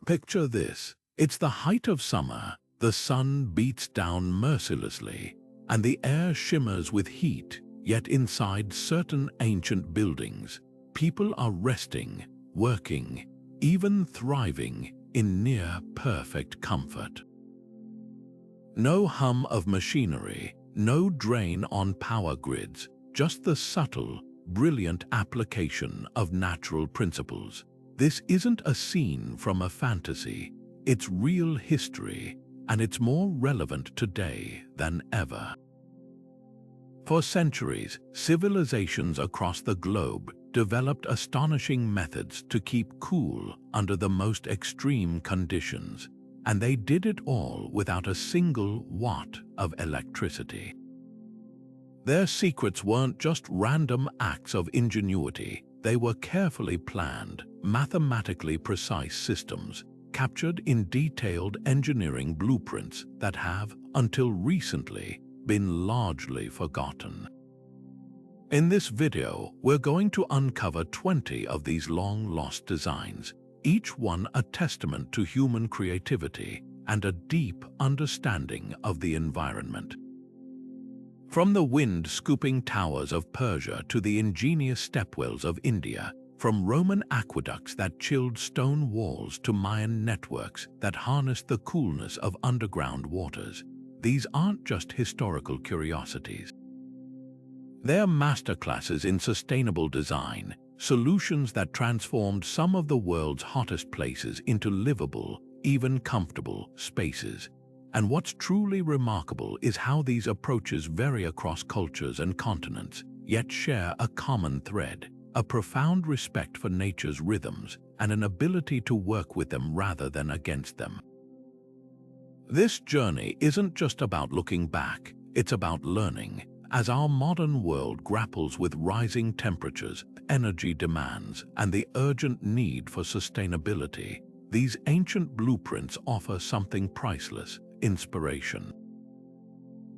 Picture this. It's the height of summer, the sun beats down mercilessly, and the air shimmers with heat, yet inside certain ancient buildings, people are resting, working, even thriving in near-perfect comfort. No hum of machinery, no drain on power grids, just the subtle, brilliant application of natural principles. This isn't a scene from a fantasy, it's real history, and it's more relevant today than ever. For centuries, civilizations across the globe developed astonishing methods to keep cool under the most extreme conditions, and they did it all without a single watt of electricity. Their secrets weren't just random acts of ingenuity, they were carefully planned, mathematically precise systems, captured in detailed engineering blueprints that have, until recently, been largely forgotten. In this video, we're going to uncover 20 of these long-lost designs, each one a testament to human creativity and a deep understanding of the environment. From the wind-scooping towers of Persia to the ingenious stepwells of India, from Roman aqueducts that chilled stone walls to Mayan networks that harnessed the coolness of underground waters, these aren't just historical curiosities. They're masterclasses in sustainable design, solutions that transformed some of the world's hottest places into livable, even comfortable, spaces. And what's truly remarkable is how these approaches vary across cultures and continents, yet share a common thread, a profound respect for nature's rhythms and an ability to work with them rather than against them. This journey isn't just about looking back, it's about learning. As our modern world grapples with rising temperatures, energy demands, and the urgent need for sustainability, these ancient blueprints offer something priceless: inspiration.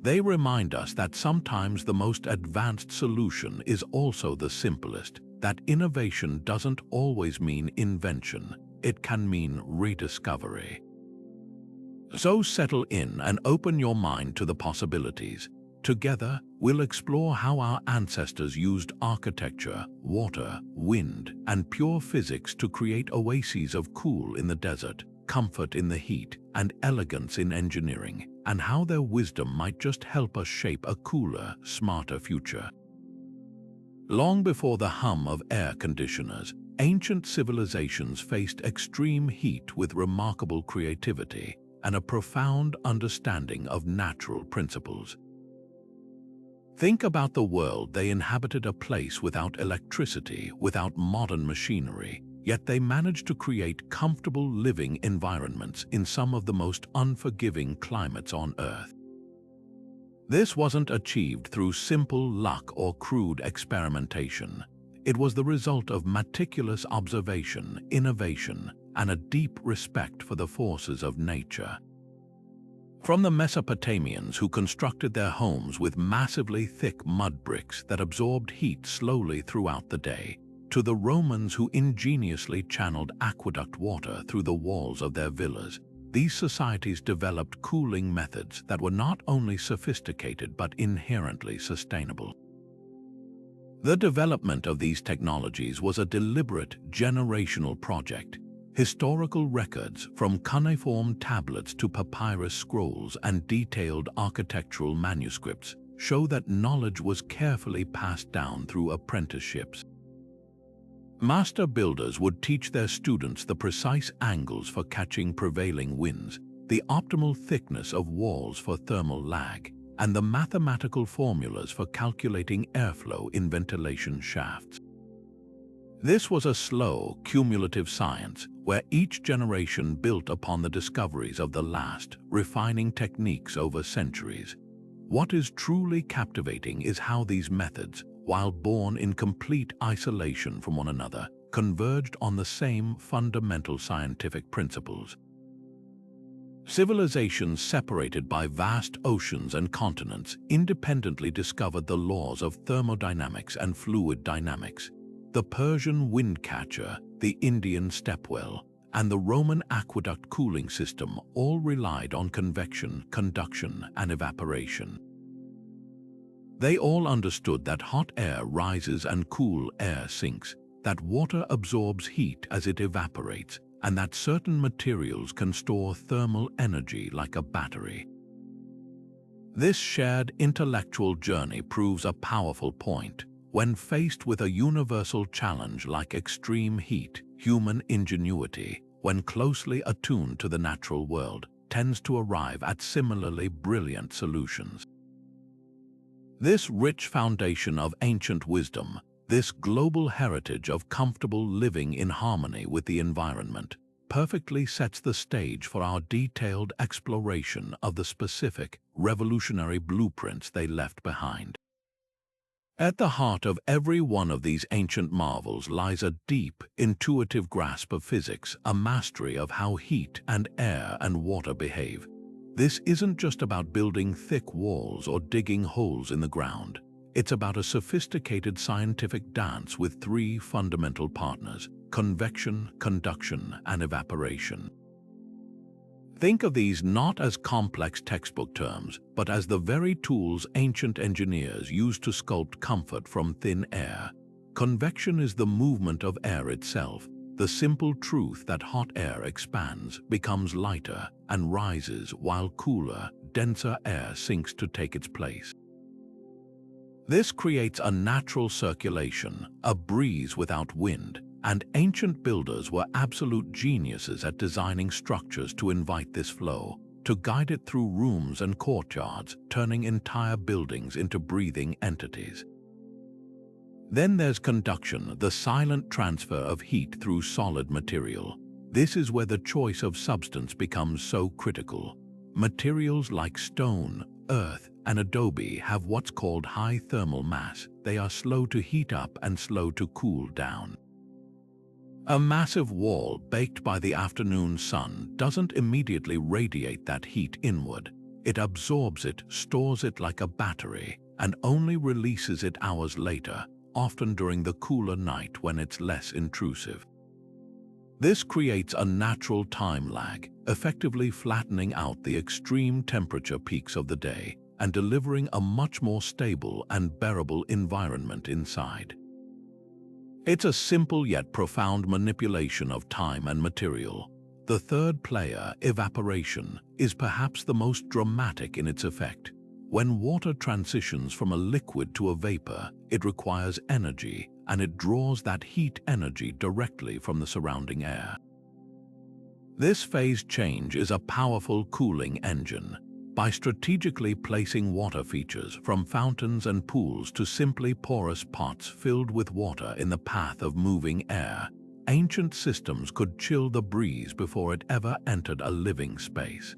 They remind us that sometimes the most advanced solution is also the simplest, that innovation doesn't always mean invention, it can mean rediscovery. So settle in and open your mind to the possibilities. Together, we'll explore how our ancestors used architecture, water, wind, and pure physics to create oases of cool in the desert, comfort in the heat, and elegance in engineering, and how their wisdom might just help us shape a cooler, smarter future. Long before the hum of air conditioners, ancient civilizations faced extreme heat with remarkable creativity and a profound understanding of natural principles. Think about the world they inhabited, a place without electricity, without modern machinery, yet they managed to create comfortable living environments in some of the most unforgiving climates on Earth. This wasn't achieved through simple luck or crude experimentation. It was the result of meticulous observation, innovation, and a deep respect for the forces of nature. From the Mesopotamians, who constructed their homes with massively thick mud bricks that absorbed heat slowly throughout the day, to the Romans, who ingeniously channeled aqueduct water through the walls of their villas, these societies developed cooling methods that were not only sophisticated but inherently sustainable. The development of these technologies was a deliberate, generational project. Historical records, from cuneiform tablets to papyrus scrolls and detailed architectural manuscripts, show that knowledge was carefully passed down through apprenticeships. Master builders would teach their students the precise angles for catching prevailing winds, the optimal thickness of walls for thermal lag, and the mathematical formulas for calculating airflow in ventilation shafts. This was a slow, cumulative science where each generation built upon the discoveries of the last, refining techniques over centuries. What is truly captivating is how these methods, while born in complete isolation from one another, converged on the same fundamental scientific principles. Civilizations separated by vast oceans and continents independently discovered the laws of thermodynamics and fluid dynamics. The Persian windcatcher, the Indian stepwell, and the Roman aqueduct cooling system all relied on convection, conduction, and evaporation. They all understood that hot air rises and cool air sinks, that water absorbs heat as it evaporates, and that certain materials can store thermal energy like a battery. This shared intellectual journey proves a powerful point. When faced with a universal challenge like extreme heat, human ingenuity, when closely attuned to the natural world, tends to arrive at similarly brilliant solutions. This rich foundation of ancient wisdom, this global heritage of comfortable living in harmony with the environment, perfectly sets the stage for our detailed exploration of the specific, revolutionary blueprints they left behind. At the heart of every one of these ancient marvels lies a deep, intuitive grasp of physics, a mastery of how heat and air and water behave. This isn't just about building thick walls or digging holes in the ground. It's about a sophisticated scientific dance with three fundamental partners: convection, conduction, and evaporation. Think of these not as complex textbook terms, but as the very tools ancient engineers used to sculpt comfort from thin air. Convection is the movement of air itself, the simple truth that hot air expands, becomes lighter, and rises while cooler, denser air sinks to take its place. This creates a natural circulation, a breeze without wind, and ancient builders were absolute geniuses at designing structures to invite this flow, to guide it through rooms and courtyards, turning entire buildings into breathing entities. Then there's conduction, the silent transfer of heat through solid material. This is where the choice of substance becomes so critical. Materials like stone, earth, and adobe have what's called high thermal mass. They are slow to heat up and slow to cool down. A massive wall baked by the afternoon sun doesn't immediately radiate that heat inward. It absorbs it, stores it like a battery, and only releases it hours later, often during the cooler night when it's less intrusive. This creates a natural time lag, effectively flattening out the extreme temperature peaks of the day and delivering a much more stable and bearable environment inside. It's a simple yet profound manipulation of time and material. The third player, evaporation, is perhaps the most dramatic in its effect. When water transitions from a liquid to a vapor, it requires energy, and it draws that heat energy directly from the surrounding air. This phase change is a powerful cooling engine. By strategically placing water features from fountains and pools to simply porous pots filled with water in the path of moving air, ancient systems could chill the breeze before it ever entered a living space.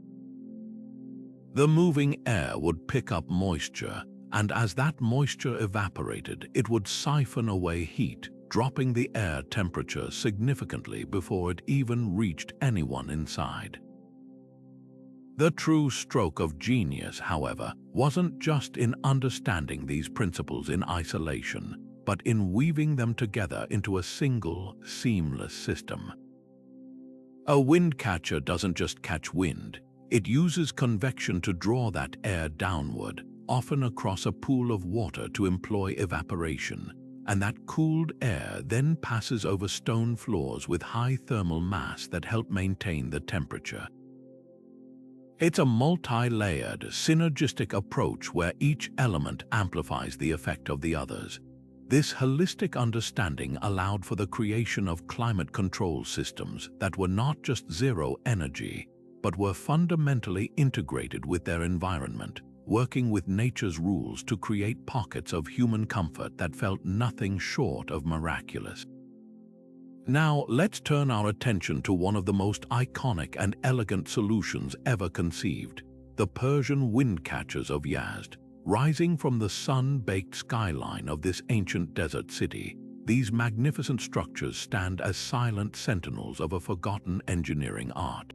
The moving air would pick up moisture, and as that moisture evaporated, it would siphon away heat, dropping the air temperature significantly before it even reached anyone inside. The true stroke of genius, however, wasn't just in understanding these principles in isolation, but in weaving them together into a single, seamless system. A windcatcher doesn't just catch wind, it uses convection to draw that air downward, often across a pool of water to employ evaporation, and that cooled air then passes over stone floors with high thermal mass that help maintain the temperature. It's a multi-layered, synergistic approach where each element amplifies the effect of the others. This holistic understanding allowed for the creation of climate control systems that were not just zero energy, but were fundamentally integrated with their environment, working with nature's rules to create pockets of human comfort that felt nothing short of miraculous. Now, let's turn our attention to one of the most iconic and elegant solutions ever conceived, the Persian windcatchers of Yazd. Rising from the sun-baked skyline of this ancient desert city, these magnificent structures stand as silent sentinels of a forgotten engineering art.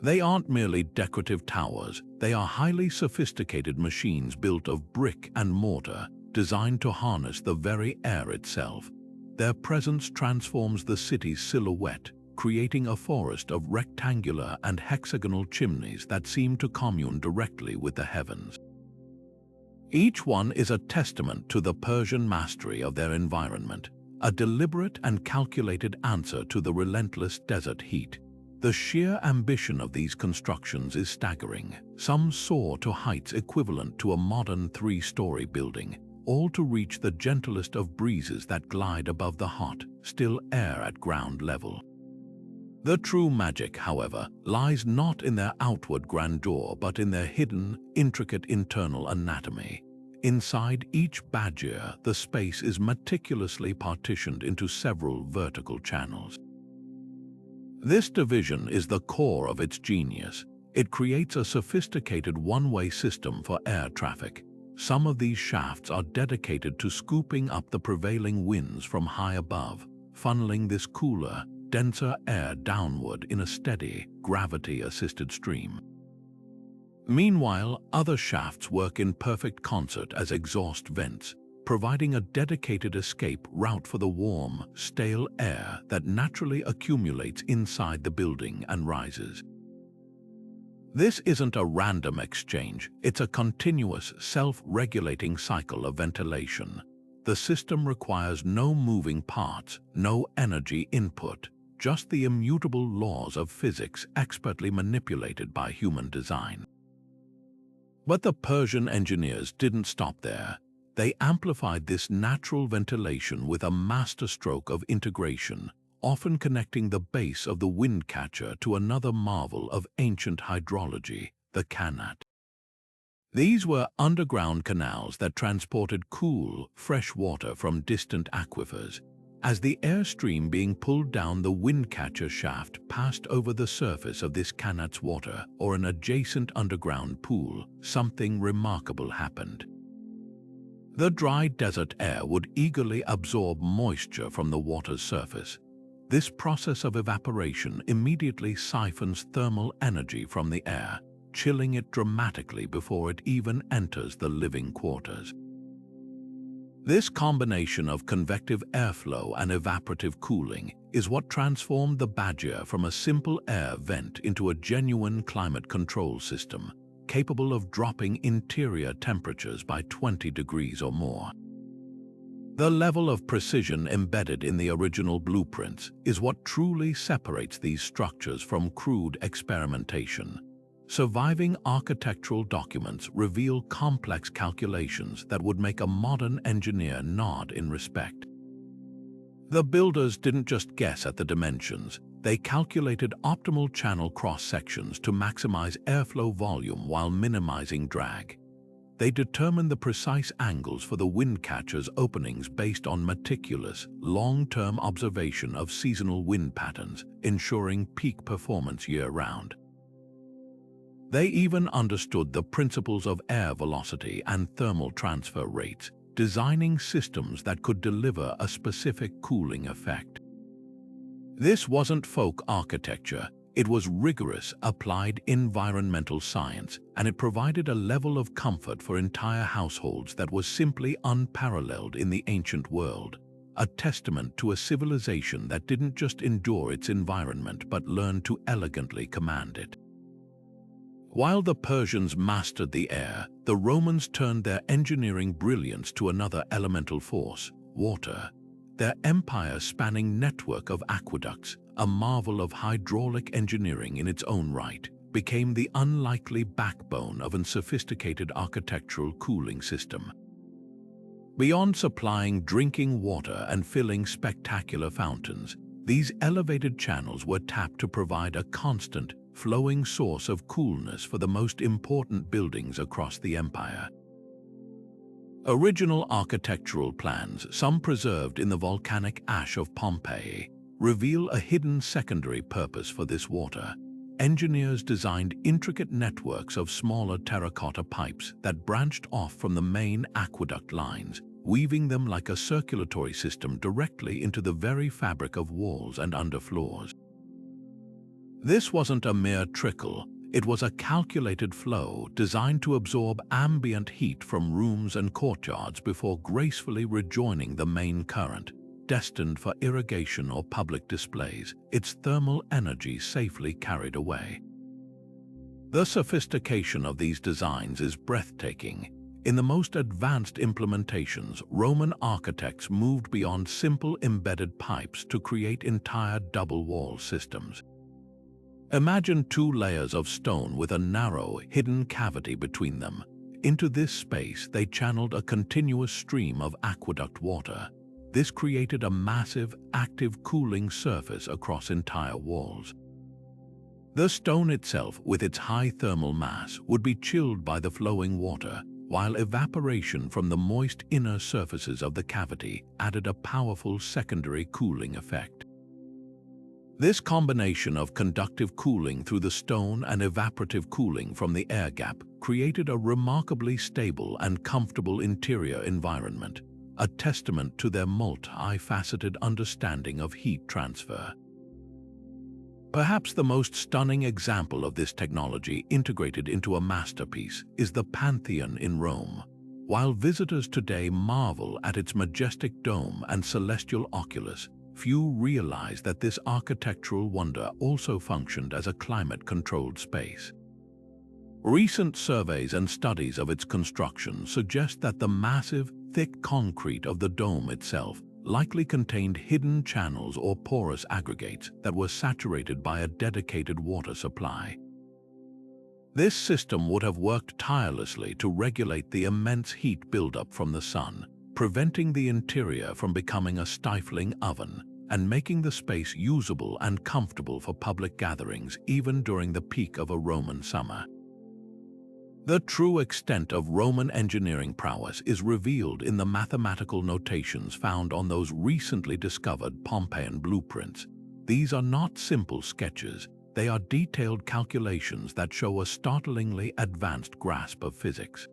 They aren't merely decorative towers, they are highly sophisticated machines built of brick and mortar, designed to harness the very air itself. Their presence transforms the city's silhouette, creating a forest of rectangular and hexagonal chimneys that seem to commune directly with the heavens. Each one is a testament to the Persian mastery of their environment, a deliberate and calculated answer to the relentless desert heat. The sheer ambition of these constructions is staggering. Some soar to heights equivalent to a modern three-story building, all to reach the gentlest of breezes that glide above the hot, still air at ground level. The true magic, however, lies not in their outward grandeur but in their hidden, intricate internal anatomy. Inside each badger, the space is meticulously partitioned into several vertical channels. This division is the core of its genius. It creates a sophisticated one-way system for air traffic. Some of these shafts are dedicated to scooping up the prevailing winds from high above, funneling this cooler, denser air downward in a steady, gravity-assisted stream. Meanwhile, other shafts work in perfect concert as exhaust vents, providing a dedicated escape route for the warm, stale air that naturally accumulates inside the building and rises. This isn't a random exchange, it's a continuous, self-regulating cycle of ventilation. The system requires no moving parts, no energy input, just the immutable laws of physics expertly manipulated by human design. But the Persian engineers didn't stop there. They amplified this natural ventilation with a masterstroke of integration, often connecting the base of the windcatcher to another marvel of ancient hydrology, the canal. These were underground canals that transported cool, fresh water from distant aquifers. As the airstream being pulled down the windcatcher shaft passed over the surface of this canal's water or an adjacent underground pool, something remarkable happened. The dry desert air would eagerly absorb moisture from the water's surface. This process of evaporation immediately siphons thermal energy from the air, chilling it dramatically before it even enters the living quarters. This combination of convective airflow and evaporative cooling is what transformed the Badger from a simple air vent into a genuine climate control system, capable of dropping interior temperatures by 20 degrees or more. The level of precision embedded in the original blueprints is what truly separates these structures from crude experimentation. Surviving architectural documents reveal complex calculations that would make a modern engineer nod in respect. The builders didn't just guess at the dimensions, they calculated optimal channel cross-sections to maximize airflow volume while minimizing drag. They determined the precise angles for the windcatcher's openings based on meticulous, long-term observation of seasonal wind patterns, ensuring peak performance year-round. They even understood the principles of air velocity and thermal transfer rates, designing systems that could deliver a specific cooling effect. This wasn't folk architecture, it was rigorous, applied environmental science, and it provided a level of comfort for entire households that was simply unparalleled in the ancient world, a testament to a civilization that didn't just endure its environment but learned to elegantly command it. While the Persians mastered the air, the Romans turned their engineering brilliance to another elemental force, water. Their empire-spanning network of aqueducts, a marvel of hydraulic engineering in its own right, became the unlikely backbone of a sophisticated architectural cooling system. Beyond supplying drinking water and filling spectacular fountains, these elevated channels were tapped to provide a constant, flowing source of coolness for the most important buildings across the empire. Original architectural plans, some preserved in the volcanic ash of Pompeii, reveal a hidden secondary purpose for this water. Engineers designed intricate networks of smaller terracotta pipes that branched off from the main aqueduct lines, weaving them like a circulatory system directly into the very fabric of walls and underfloors. This wasn't a mere trickle, it was a calculated flow designed to absorb ambient heat from rooms and courtyards before gracefully rejoining the main current, destined for irrigation or public displays, its thermal energy safely carried away. The sophistication of these designs is breathtaking. In the most advanced implementations, Roman architects moved beyond simple embedded pipes to create entire double-wall systems. Imagine 2 layers of stone with a narrow, hidden cavity between them. Into this space, they channeled a continuous stream of aqueduct water. This created a massive, active cooling surface across entire walls. The stone itself, with its high thermal mass, would be chilled by the flowing water, while evaporation from the moist inner surfaces of the cavity added a powerful secondary cooling effect. This combination of conductive cooling through the stone and evaporative cooling from the air gap created a remarkably stable and comfortable interior environment, a testament to their multi-faceted understanding of heat transfer. Perhaps the most stunning example of this technology integrated into a masterpiece is the Pantheon in Rome. While visitors today marvel at its majestic dome and celestial oculus, few realize that this architectural wonder also functioned as a climate-controlled space. Recent surveys and studies of its construction suggest that the massive, thick concrete of the dome itself likely contained hidden channels or porous aggregates that were saturated by a dedicated water supply. This system would have worked tirelessly to regulate the immense heat buildup from the sun, preventing the interior from becoming a stifling oven and making the space usable and comfortable for public gatherings even during the peak of a Roman summer. The true extent of Roman engineering prowess is revealed in the mathematical notations found on those recently discovered Pompeian blueprints. These are not simple sketches, they are detailed calculations that show a startlingly advanced grasp of physics.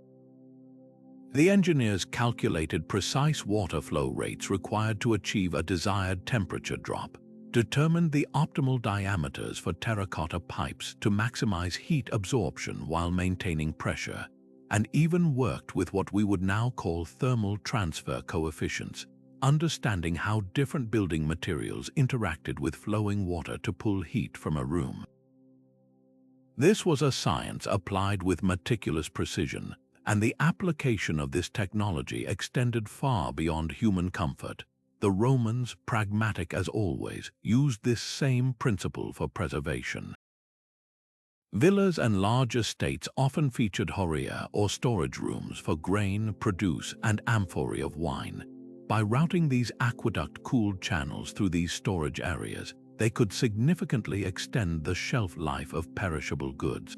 The engineers calculated precise water flow rates required to achieve a desired temperature drop, determined the optimal diameters for terracotta pipes to maximize heat absorption while maintaining pressure, and even worked with what we would now call thermal transfer coefficients, understanding how different building materials interacted with flowing water to pull heat from a room. This was a science applied with meticulous precision, and the application of this technology extended far beyond human comfort. The Romans, pragmatic as always, used this same principle for preservation. Villas and large estates often featured horia or storage rooms for grain, produce, and amphorae of wine. By routing these aqueduct-cooled channels through these storage areas, they could significantly extend the shelf life of perishable goods.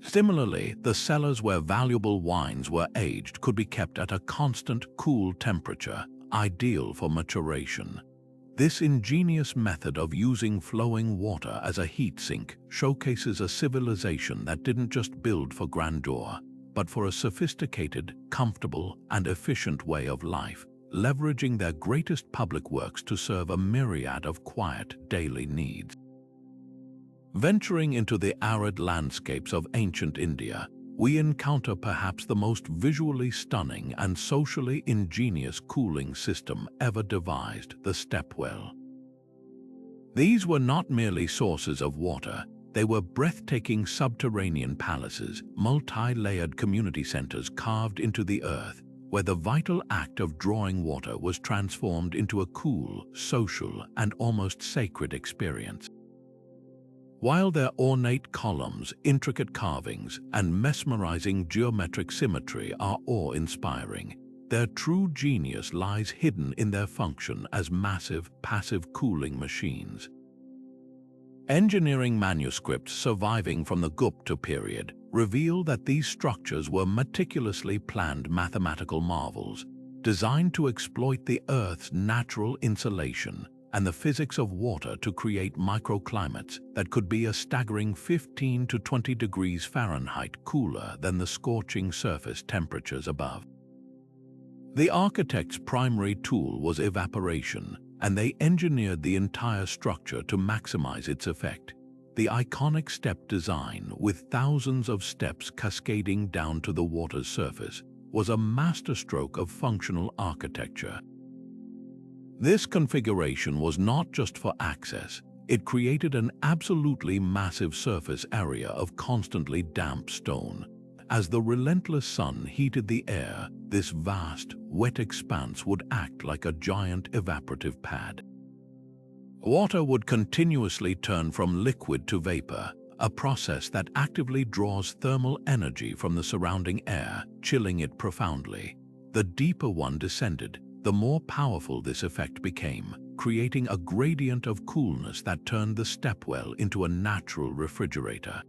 Similarly, the cellars where valuable wines were aged could be kept at a constant, cool temperature, ideal for maturation. This ingenious method of using flowing water as a heat sink showcases a civilization that didn't just build for grandeur, but for a sophisticated, comfortable, and efficient way of life, leveraging their greatest public works to serve a myriad of quiet, daily needs. Venturing into the arid landscapes of ancient India, we encounter perhaps the most visually stunning and socially ingenious cooling system ever devised, the stepwell. These were not merely sources of water, they were breathtaking subterranean palaces, multi-layered community centers carved into the earth, where the vital act of drawing water was transformed into a cool, social, and almost sacred experience. While their ornate columns, intricate carvings, and mesmerizing geometric symmetry are awe-inspiring, their true genius lies hidden in their function as massive, passive cooling machines. Engineering manuscripts surviving from the Gupta period reveal that these structures were meticulously planned mathematical marvels, designed to exploit the Earth's natural insulation and the physics of water to create microclimates that could be a staggering 15 to 20 degrees Fahrenheit cooler than the scorching surface temperatures above. The architect's primary tool was evaporation, and they engineered the entire structure to maximize its effect. The iconic step design, with thousands of steps cascading down to the water's surface, was a masterstroke of functional architecture. This configuration was not just for access, it created an absolutely massive surface area of constantly damp stone. As the relentless sun heated the air, this vast, wet expanse would act like a giant evaporative pad. Water would continuously turn from liquid to vapor, a process that actively draws thermal energy from the surrounding air, chilling it profoundly. The deeper one descended, the more powerful this effect became, creating a gradient of coolness that turned the stepwell into a natural refrigerator.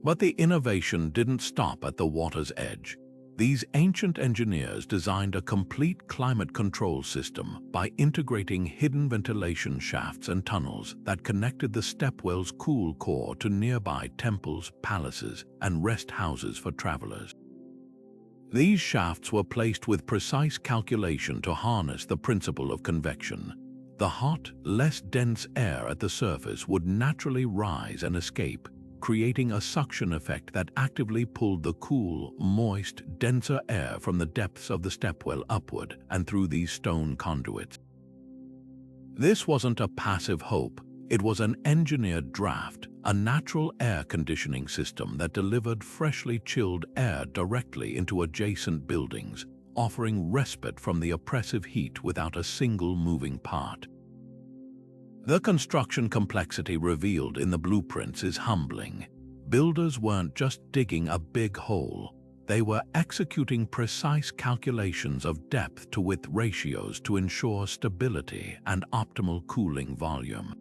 But the innovation didn't stop at the water's edge. These ancient engineers designed a complete climate control system by integrating hidden ventilation shafts and tunnels that connected the stepwell's cool core to nearby temples, palaces, and rest houses for travelers. These shafts were placed with precise calculation to harness the principle of convection. The hot, less dense air at the surface would naturally rise and escape, creating a suction effect that actively pulled the cool, moist, denser air from the depths of the stepwell upward and through these stone conduits. This wasn't a passive hope, it was an engineered draft, a natural air conditioning system that delivered freshly chilled air directly into adjacent buildings, offering respite from the oppressive heat without a single moving part. The construction complexity revealed in the blueprints is humbling. Builders weren't just digging a big hole, they were executing precise calculations of depth to width ratios to ensure stability and optimal cooling volume.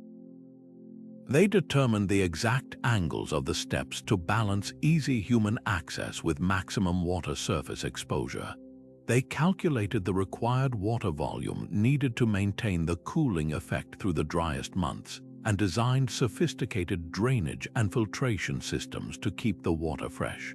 They determined the exact angles of the steps to balance easy human access with maximum water surface exposure. They calculated the required water volume needed to maintain the cooling effect through the driest months and designed sophisticated drainage and filtration systems to keep the water fresh.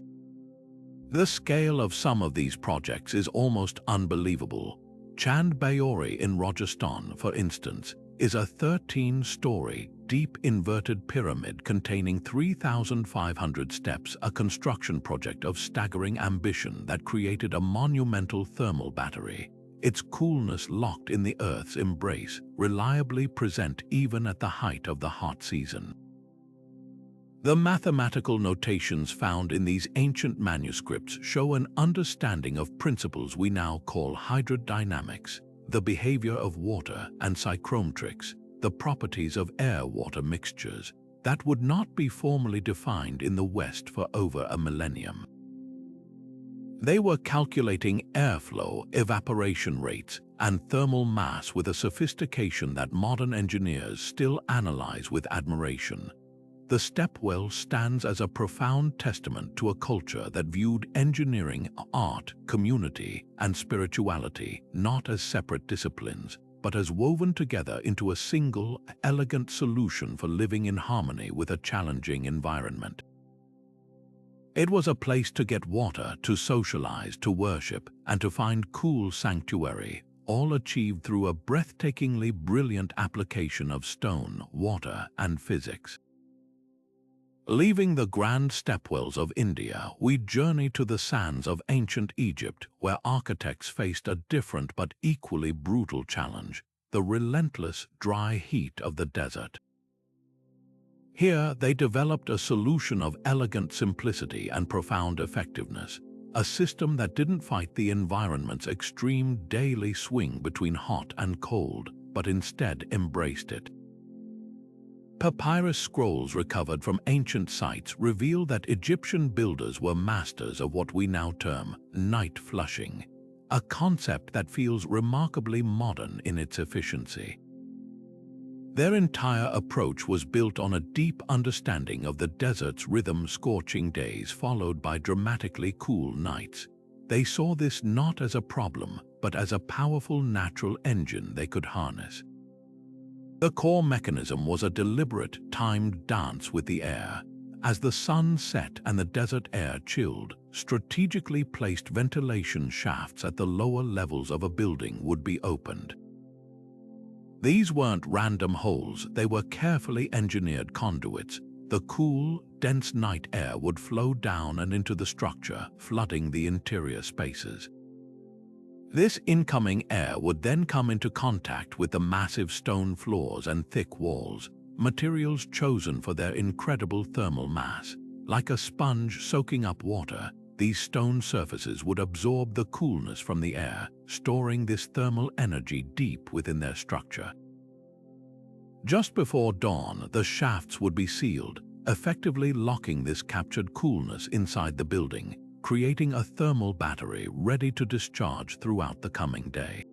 The scale of some of these projects is almost unbelievable. Chand Bayori in Rajasthan, for instance, is a 13-story, deep inverted pyramid containing 3,500 steps, a construction project of staggering ambition that created a monumental thermal battery. Its coolness locked in the Earth's embrace, reliably present even at the height of the hot season. The mathematical notations found in these ancient manuscripts show an understanding of principles we now call hydrodynamics, the behavior of water, and psychrometrics, the properties of air-water mixtures, that would not be formally defined in the West for over a millennium. They were calculating airflow, evaporation rates, and thermal mass with a sophistication that modern engineers still analyze with admiration. The stepwell stands as a profound testament to a culture that viewed engineering, art, community, and spirituality not as separate disciplines, but as woven together into a single, elegant solution for living in harmony with a challenging environment. It was a place to get water, to socialize, to worship, and to find cool sanctuary, all achieved through a breathtakingly brilliant application of stone, water, and physics. Leaving the grand stepwells of India, we journey to the sands of ancient Egypt, where architects faced a different but equally brutal challenge: the relentless, dry heat of the desert. Here, they developed a solution of elegant simplicity and profound effectiveness, a system that didn't fight the environment's extreme daily swing between hot and cold, but instead embraced it. Papyrus scrolls recovered from ancient sites reveal that Egyptian builders were masters of what we now term night flushing, a concept that feels remarkably modern in its efficiency. Their entire approach was built on a deep understanding of the desert's rhythm: scorching days followed by dramatically cool nights. They saw this not as a problem, but as a powerful natural engine they could harness. The core mechanism was a deliberate, timed dance with the air. As the sun set and the desert air chilled, strategically placed ventilation shafts at the lower levels of a building would be opened. These weren't random holes, they were carefully engineered conduits. The cool, dense night air would flow down and into the structure, flooding the interior spaces. This incoming air would then come into contact with the massive stone floors and thick walls, materials chosen for their incredible thermal mass. Like a sponge soaking up water, these stone surfaces would absorb the coolness from the air, storing this thermal energy deep within their structure. Just before dawn, the shafts would be sealed, effectively locking this captured coolness inside the building, creating a thermal battery ready to discharge throughout the coming day.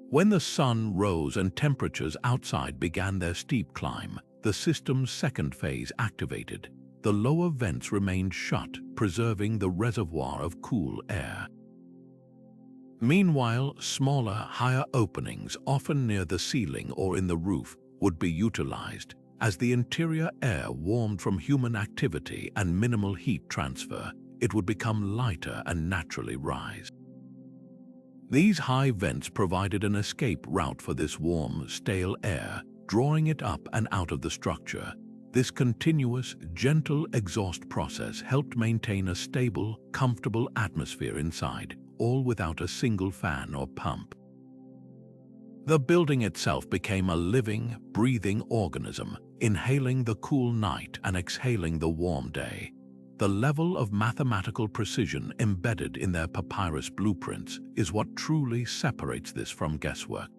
When the sun rose and temperatures outside began their steep climb, the system's second phase activated. The lower vents remained shut, preserving the reservoir of cool air. Meanwhile, smaller, higher openings, often near the ceiling or in the roof, would be utilized. As the interior air warmed from human activity and minimal heat transfer, it would become lighter and naturally rise. These high vents provided an escape route for this warm, stale air, drawing it up and out of the structure. This continuous, gentle exhaust process helped maintain a stable, comfortable atmosphere inside, all without a single fan or pump. The building itself became a living, breathing organism, inhaling the cool night and exhaling the warm day. The level of mathematical precision embedded in their papyrus blueprints is what truly separates this from guesswork.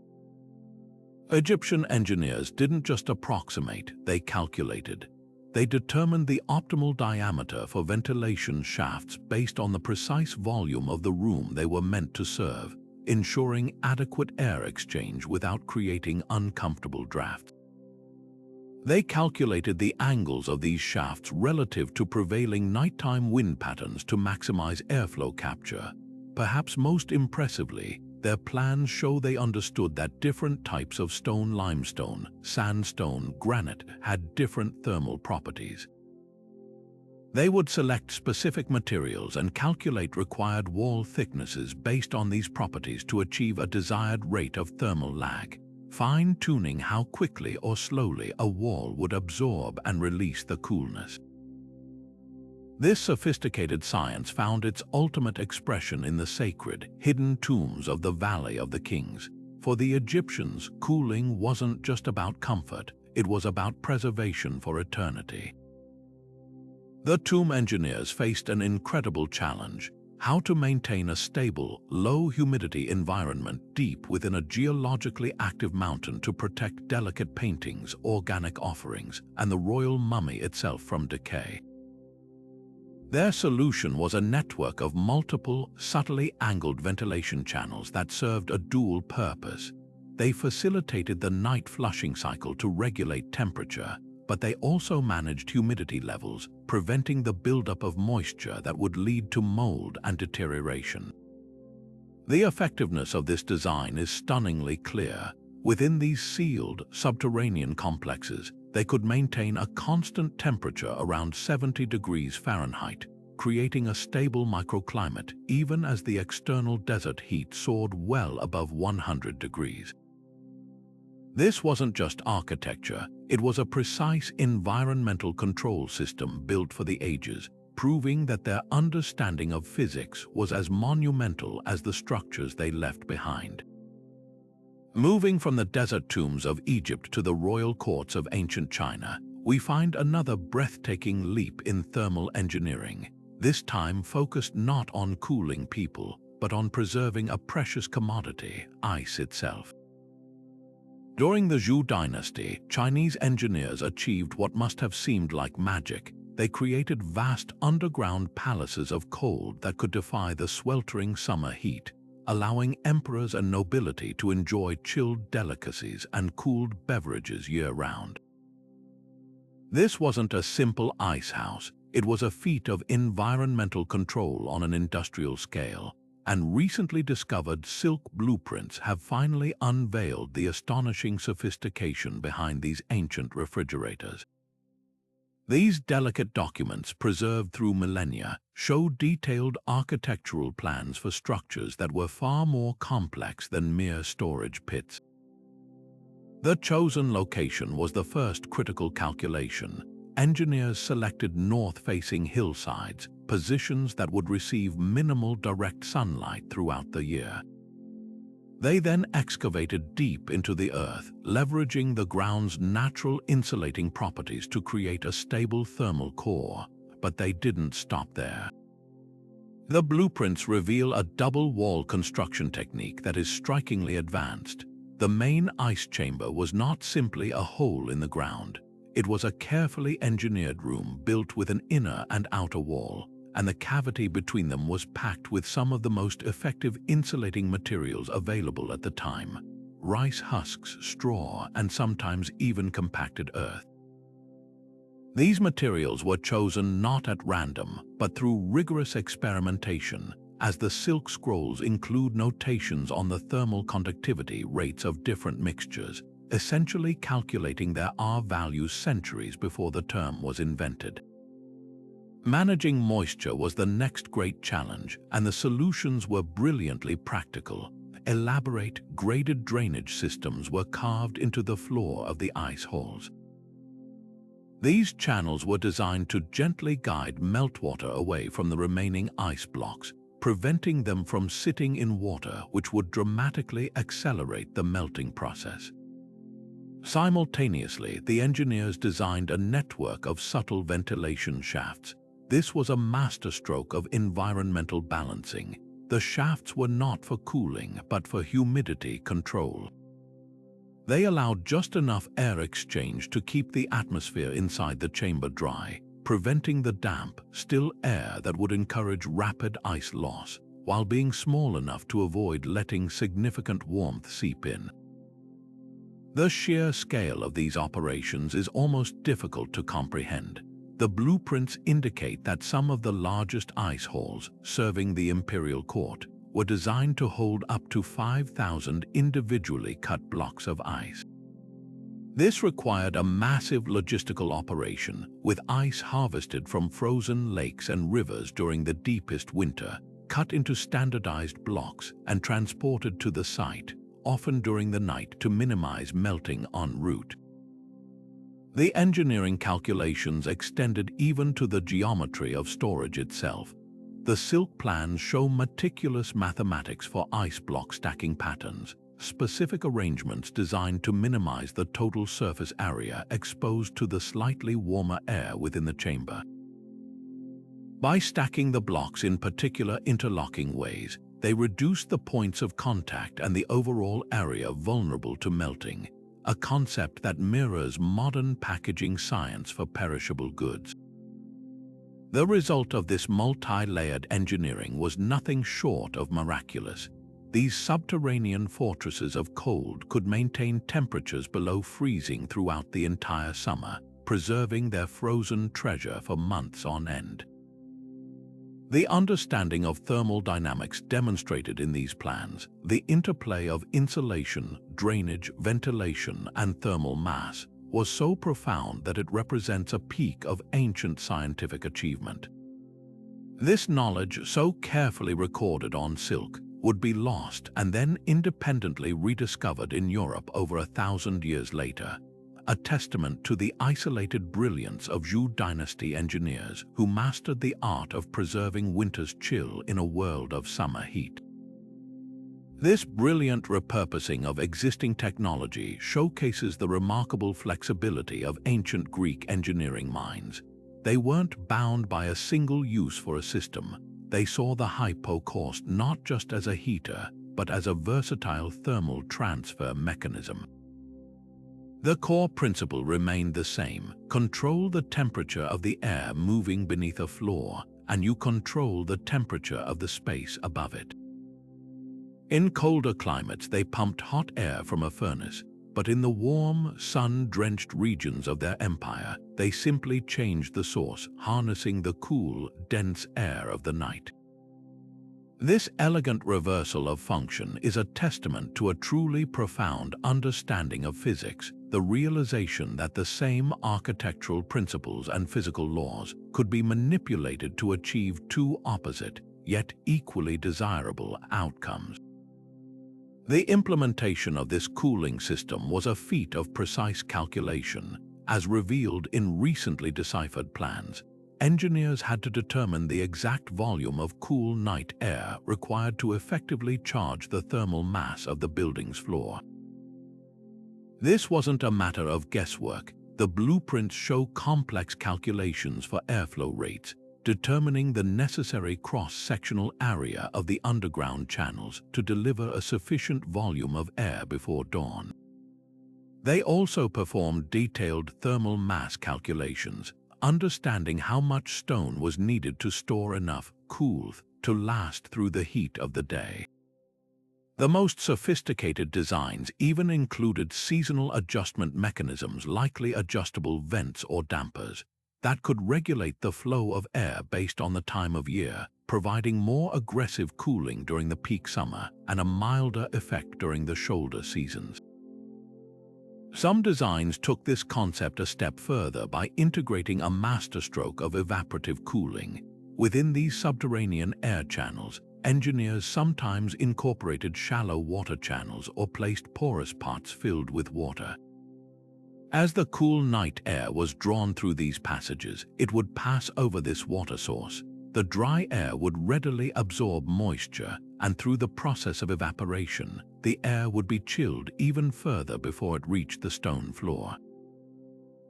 Egyptian engineers didn't just approximate, they calculated. They determined the optimal diameter for ventilation shafts based on the precise volume of the room they were meant to serve, ensuring adequate air exchange without creating uncomfortable drafts. They calculated the angles of these shafts relative to prevailing nighttime wind patterns to maximize airflow capture. Perhaps most impressively, their plans show they understood that different types of stone, limestone, sandstone, granite had different thermal properties. They would select specific materials and calculate required wall thicknesses based on these properties to achieve a desired rate of thermal lag, fine-tuning how quickly or slowly a wall would absorb and release the coolness. This sophisticated science found its ultimate expression in the sacred, hidden tombs of the Valley of the Kings. For the Egyptians, cooling wasn't just about comfort, it was about preservation for eternity. The tomb engineers faced an incredible challenge: how to maintain a stable, low-humidity environment deep within a geologically active mountain to protect delicate paintings, organic offerings, and the royal mummy itself from decay. Their solution was a network of multiple, subtly angled ventilation channels that served a dual purpose. They facilitated the night flushing cycle to regulate temperature, but they also managed humidity levels, preventing the buildup of moisture that would lead to mold and deterioration. The effectiveness of this design is stunningly clear. Within these sealed, subterranean complexes, they could maintain a constant temperature around 70 degrees Fahrenheit, creating a stable microclimate even as the external desert heat soared well above 100 degrees. This wasn't just architecture, it was a precise environmental control system built for the ages, proving that their understanding of physics was as monumental as the structures they left behind. Moving from the desert tombs of Egypt to the royal courts of ancient China, we find another breathtaking leap in thermal engineering, this time focused not on cooling people, but on preserving a precious commodity, ice itself. During the Zhou dynasty, Chinese engineers achieved what must have seemed like magic. They created vast underground palaces of cold that could defy the sweltering summer heat, allowing emperors and nobility to enjoy chilled delicacies and cooled beverages year-round. This wasn't a simple ice house, it was a feat of environmental control on an industrial scale, and recently discovered silk blueprints have finally unveiled the astonishing sophistication behind these ancient refrigerators. These delicate documents, preserved through millennia, show detailed architectural plans for structures that were far more complex than mere storage pits. The chosen location was the first critical calculation. engineers selected north-facing hillsides, positions that would receive minimal direct sunlight throughout the year. They then excavated deep into the earth, leveraging the ground's natural insulating properties to create a stable thermal core, but they didn't stop there. The blueprints reveal a double-wall construction technique that is strikingly advanced. The main ice chamber was not simply a hole in the ground. It was a carefully engineered room built with an inner and outer wall, and the cavity between them was packed with some of the most effective insulating materials available at the time: rice husks, straw, and sometimes even compacted earth. These materials were chosen not at random, but through rigorous experimentation, as the silk scrolls include notations on the thermal conductivity rates of different mixtures, essentially calculating their R values centuries before the term was invented. Managing moisture was the next great challenge, and the solutions were brilliantly practical. Elaborate, graded drainage systems were carved into the floor of the ice halls. These channels were designed to gently guide meltwater away from the remaining ice blocks, preventing them from sitting in water, which would dramatically accelerate the melting process. Simultaneously, the engineers designed a network of subtle ventilation shafts. This was a masterstroke of environmental balancing. The shafts were not for cooling, but for humidity control. They allowed just enough air exchange to keep the atmosphere inside the chamber dry, preventing the damp, still air that would encourage rapid ice loss, while being small enough to avoid letting significant warmth seep in. The sheer scale of these operations is almost difficult to comprehend. The blueprints indicate that some of the largest ice halls, serving the imperial court, were designed to hold up to 5,000 individually cut blocks of ice. This required a massive logistical operation, with ice harvested from frozen lakes and rivers during the deepest winter, cut into standardized blocks and transported to the site, often during the night to minimize melting en route. The engineering calculations extended even to the geometry of storage itself. The silk plans show meticulous mathematics for ice block stacking patterns, specific arrangements designed to minimize the total surface area exposed to the slightly warmer air within the chamber. By stacking the blocks in particular interlocking ways, they reduced the points of contact and the overall area vulnerable to melting, a concept that mirrors modern packaging science for perishable goods. The result of this multi-layered engineering was nothing short of miraculous. These subterranean fortresses of cold could maintain temperatures below freezing throughout the entire summer, preserving their frozen treasure for months on end. The understanding of thermal dynamics demonstrated in these plans, the interplay of insulation, drainage, ventilation, and thermal mass, was so profound that it represents a peak of ancient scientific achievement. This knowledge, so carefully recorded on silk, would be lost and then independently rediscovered in Europe over 1,000 years later, a testament to the isolated brilliance of Zhou dynasty engineers who mastered the art of preserving winter's chill in a world of summer heat. This brilliant repurposing of existing technology showcases the remarkable flexibility of ancient Greek engineering minds. They weren't bound by a single use for a system. They saw the Hypocaust not just as a heater, but as a versatile thermal transfer mechanism. The core principle remained the same: control the temperature of the air moving beneath a floor, and you control the temperature of the space above it. In colder climates, they pumped hot air from a furnace, but in the warm, sun-drenched regions of their empire, they simply changed the source, harnessing the cool, dense air of the night. This elegant reversal of function is a testament to a truly profound understanding of physics, the realization that the same architectural principles and physical laws could be manipulated to achieve two opposite, yet equally desirable outcomes. The implementation of this cooling system was a feat of precise calculation, As revealed in recently deciphered plans, engineers had to determine the exact volume of cool night air required to effectively charge the thermal mass of the building's floor. This wasn't a matter of guesswork. The blueprints show complex calculations for airflow rates, determining the necessary cross-sectional area of the underground channels to deliver a sufficient volume of air before dawn. They also performed detailed thermal mass calculations, understanding how much stone was needed to store enough coolant to last through the heat of the day. The most sophisticated designs even included seasonal adjustment mechanisms, likely adjustable vents or dampers, that could regulate the flow of air based on the time of year, providing more aggressive cooling during the peak summer and a milder effect during the shoulder seasons. Some designs took this concept a step further by integrating a masterstroke of evaporative cooling. Within these subterranean air channels, engineers sometimes incorporated shallow water channels or placed porous parts filled with water. As the cool night air was drawn through these passages, it would pass over this water source. The dry air would readily absorb moisture, and through the process of evaporation, the air would be chilled even further before it reached the stone floor.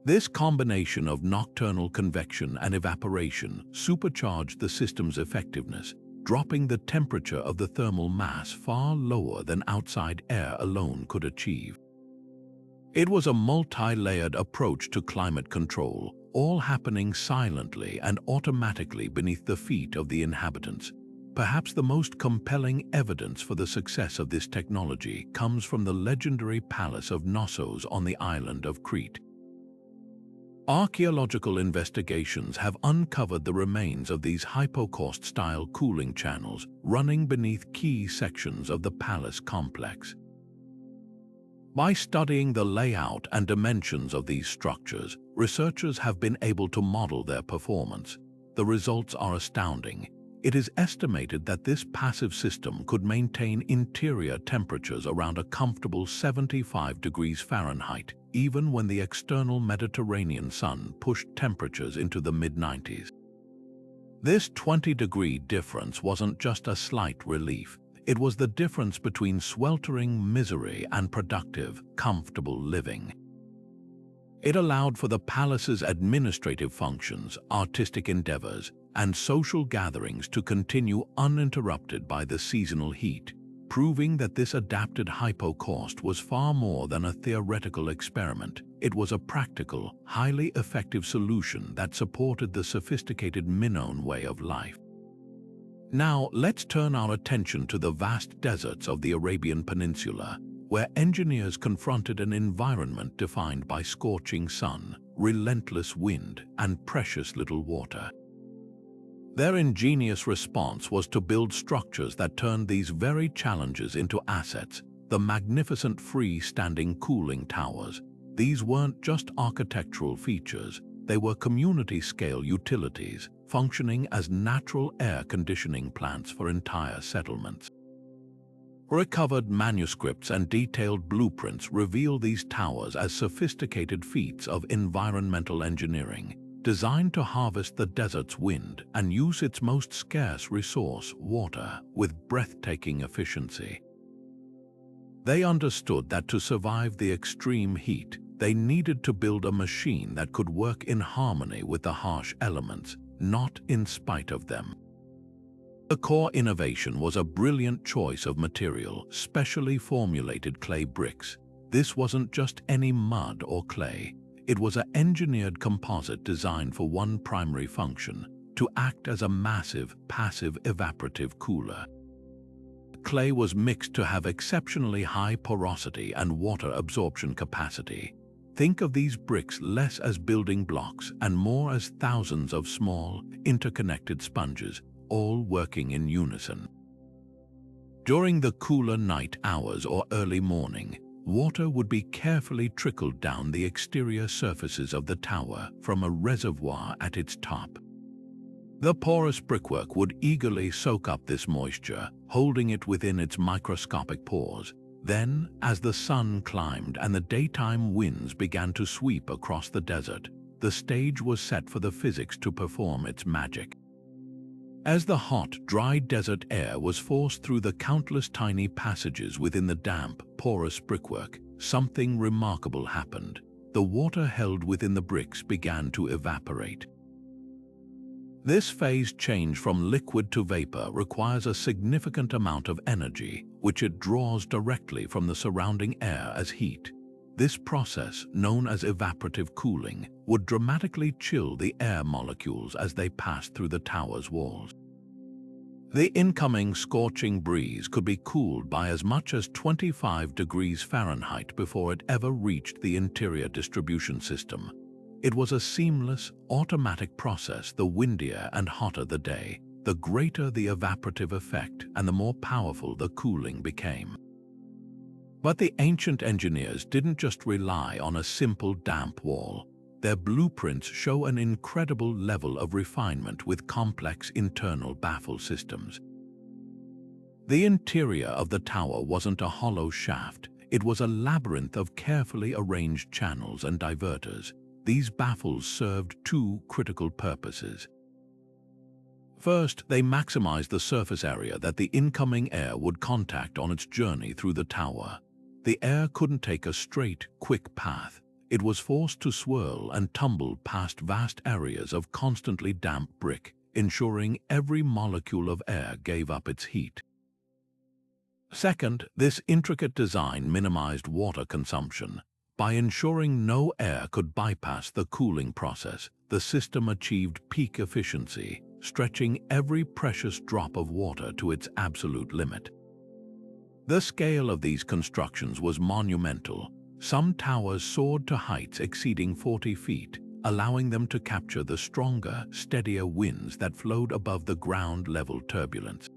This combination of nocturnal convection and evaporation supercharged the system's effectiveness, dropping the temperature of the thermal mass far lower than outside air alone could achieve. It was a multi-layered approach to climate control, all happening silently and automatically beneath the feet of the inhabitants. Perhaps the most compelling evidence for the success of this technology comes from the legendary palace of Knossos on the island of Crete. Archaeological investigations have uncovered the remains of these Hypocaust-style cooling channels running beneath key sections of the palace complex. By studying the layout and dimensions of these structures, researchers have been able to model their performance. The results are astounding. It is estimated that this passive system could maintain interior temperatures around a comfortable 75 degrees Fahrenheit, even when the external Mediterranean sun pushed temperatures into the mid-90s. This 20-degree difference wasn't just a slight relief. It was the difference between sweltering misery and productive, comfortable living. It allowed for the palace's administrative functions, artistic endeavors, and social gatherings to continue uninterrupted by the seasonal heat, proving that this adapted hypocaust was far more than a theoretical experiment. It was a practical, highly effective solution that supported the sophisticated Minoan way of life. Now, let's turn our attention to the vast deserts of the Arabian Peninsula, where engineers confronted an environment defined by scorching sun, relentless wind, and precious little water. Their ingenious response was to build structures that turned these very challenges into assets, the magnificent free-standing cooling towers. These weren't just architectural features, they were community-scale utilities, functioning as natural air conditioning plants for entire settlements. Recovered manuscripts and detailed blueprints reveal these towers as sophisticated feats of environmental engineering, designed to harvest the desert's wind and use its most scarce resource, water, with breathtaking efficiency. They understood that to survive the extreme heat, they needed to build a machine that could work in harmony with the harsh elements, not in spite of them. The core innovation was a brilliant choice of material, specially formulated clay bricks. This wasn't just any mud or clay. It was an engineered composite designed for one primary function: to act as a massive, passive evaporative cooler. Clay was mixed to have exceptionally high porosity and water absorption capacity. Think of these bricks less as building blocks and more as thousands of small, interconnected sponges, all working in unison. During the cooler night hours or early morning, water would be carefully trickled down the exterior surfaces of the tower from a reservoir at its top. The porous brickwork would eagerly soak up this moisture, holding it within its microscopic pores. Then, as the sun climbed and the daytime winds began to sweep across the desert, the stage was set for the physics to perform its magic. As the hot, dry desert air was forced through the countless tiny passages within the damp, porous brickwork, something remarkable happened. The water held within the bricks began to evaporate. This phase change from liquid to vapor requires a significant amount of energy, which it draws directly from the surrounding air as heat. This process, known as evaporative cooling, would dramatically chill the air molecules as they passed through the tower's walls. The incoming scorching breeze could be cooled by as much as 25 degrees Fahrenheit before it ever reached the interior distribution system. It was a seamless, automatic process. The windier and hotter the day, the greater the evaporative effect and the more powerful the cooling became. But the ancient engineers didn't just rely on a simple damp wall. Their blueprints show an incredible level of refinement with complex internal baffle systems. The interior of the tower wasn't a hollow shaft, it was a labyrinth of carefully arranged channels and diverters. These baffles served two critical purposes. First, they maximized the surface area that the incoming air would contact on its journey through the tower. The air couldn't take a straight, quick path. It was forced to swirl and tumble past vast areas of constantly damp brick, ensuring every molecule of air gave up its heat. Second, this intricate design minimized water consumption. By ensuring no air could bypass the cooling process, the system achieved peak efficiency, stretching every precious drop of water to its absolute limit. The scale of these constructions was monumental. Some towers soared to heights exceeding 40 feet, allowing them to capture the stronger, steadier winds that flowed above the ground-level turbulence.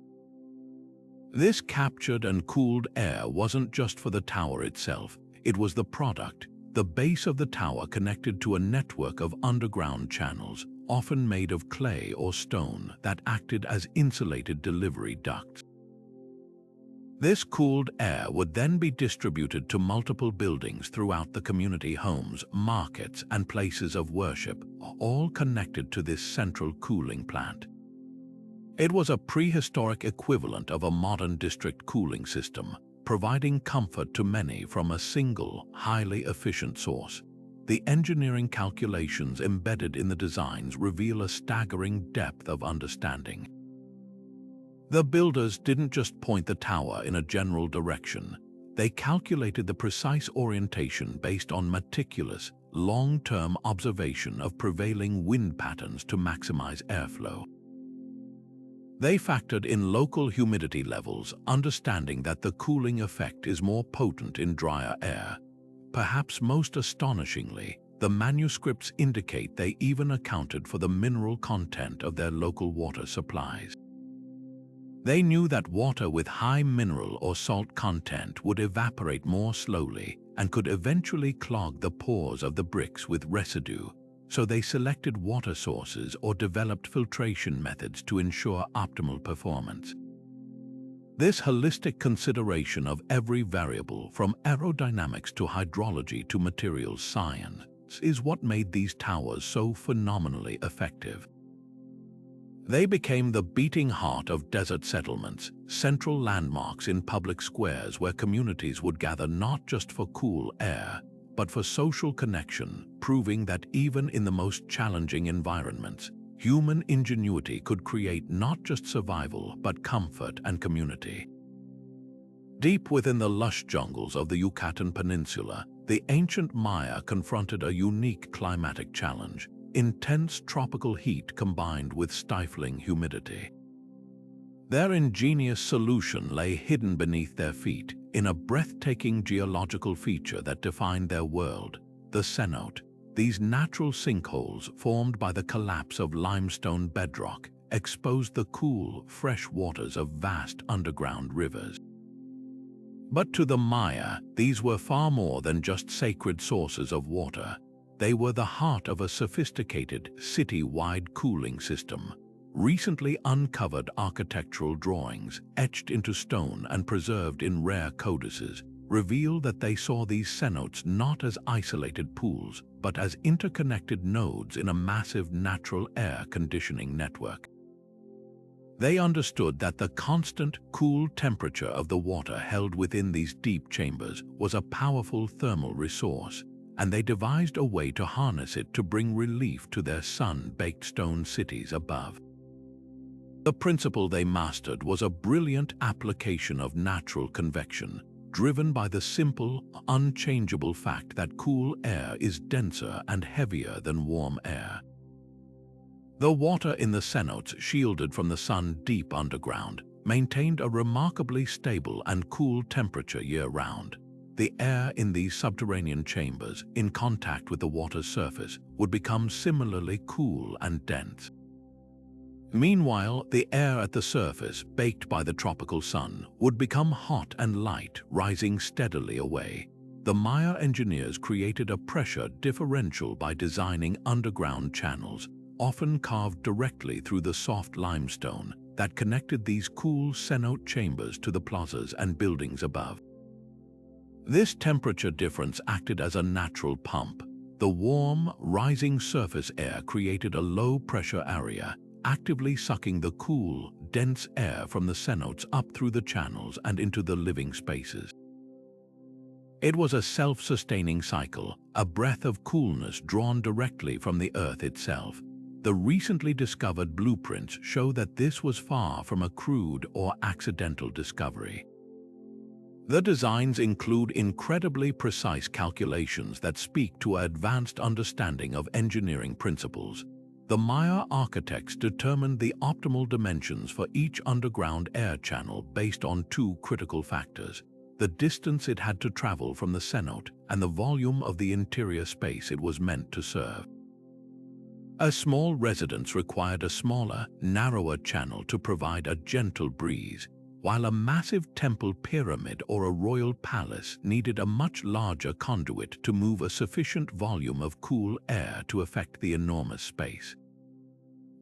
This captured and cooled air wasn't just for the tower itself, it was the product. The base of the tower connected to a network of underground channels, often made of clay or stone, that acted as insulated delivery ducts. This cooled air would then be distributed to multiple buildings throughout the community: homes, markets, and places of worship, all connected to this central cooling plant. It was a prehistoric equivalent of a modern district cooling system, providing comfort to many from a single, highly efficient source. The engineering calculations embedded in the designs reveal a staggering depth of understanding. The builders didn't just point the tower in a general direction. They calculated the precise orientation based on meticulous, long-term observation of prevailing wind patterns to maximize airflow. They factored in local humidity levels, understanding that the cooling effect is more potent in drier air. Perhaps most astonishingly, the manuscripts indicate they even accounted for the mineral content of their local water supplies. They knew that water with high mineral or salt content would evaporate more slowly and could eventually clog the pores of the bricks with residue, so they selected water sources or developed filtration methods to ensure optimal performance. This holistic consideration of every variable, from aerodynamics to hydrology to materials science, is what made these towers so phenomenally effective. They became the beating heart of desert settlements, central landmarks in public squares where communities would gather not just for cool air, but for social connection, proving that even in the most challenging environments, human ingenuity could create not just survival, but comfort and community. Deep within the lush jungles of the Yucatan Peninsula, the ancient Maya confronted a unique climatic challenge: intense tropical heat combined with stifling humidity. Their ingenious solution lay hidden beneath their feet, in a breathtaking geological feature that defined their world: the cenote. These natural sinkholes, formed by the collapse of limestone bedrock, exposed the cool, fresh waters of vast underground rivers. But to the Maya, these were far more than just sacred sources of water. They were the heart of a sophisticated, city-wide cooling system. Recently uncovered architectural drawings, etched into stone and preserved in rare codices, revealed that they saw these cenotes not as isolated pools, but as interconnected nodes in a massive natural air conditioning network. They understood that the constant, cool temperature of the water held within these deep chambers was a powerful thermal resource, and they devised a way to harness it to bring relief to their sun-baked stone cities above. The principle they mastered was a brilliant application of natural convection, driven by the simple, unchangeable fact that cool air is denser and heavier than warm air. The water in the cenotes, shielded from the sun deep underground, maintained a remarkably stable and cool temperature year-round. The air in these subterranean chambers, in contact with the water's surface, would become similarly cool and dense. Meanwhile, the air at the surface, baked by the tropical sun, would become hot and light, rising steadily away. The Maya engineers created a pressure differential by designing underground channels, often carved directly through the soft limestone that connected these cool cenote chambers to the plazas and buildings above. This temperature difference acted as a natural pump. The warm, rising surface air created a low-pressure area, actively sucking the cool, dense air from the cenotes up through the channels and into the living spaces. It was a self-sustaining cycle, a breath of coolness drawn directly from the earth itself. The recently discovered blueprints show that this was far from a crude or accidental discovery. The designs include incredibly precise calculations that speak to an advanced understanding of engineering principles. The Maya architects determined the optimal dimensions for each underground air channel based on two critical factors: the distance it had to travel from the cenote and the volume of the interior space it was meant to serve. A small residence required a smaller, narrower channel to provide a gentle breeze, while a massive temple pyramid or a royal palace needed a much larger conduit to move a sufficient volume of cool air to affect the enormous space.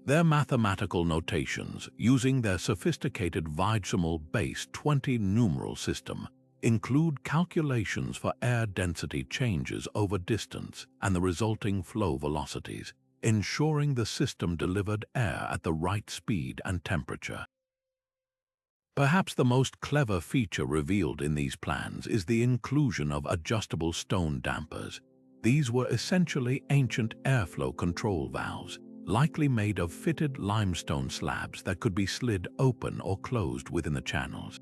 Their mathematical notations, using their sophisticated Videsimal base 20 numeral system, include calculations for air density changes over distance and the resulting flow velocities, ensuring the system delivered air at the right speed and temperature. Perhaps the most clever feature revealed in these plans is the inclusion of adjustable stone dampers. These were essentially ancient airflow control valves, likely made of fitted limestone slabs that could be slid open or closed within the channels.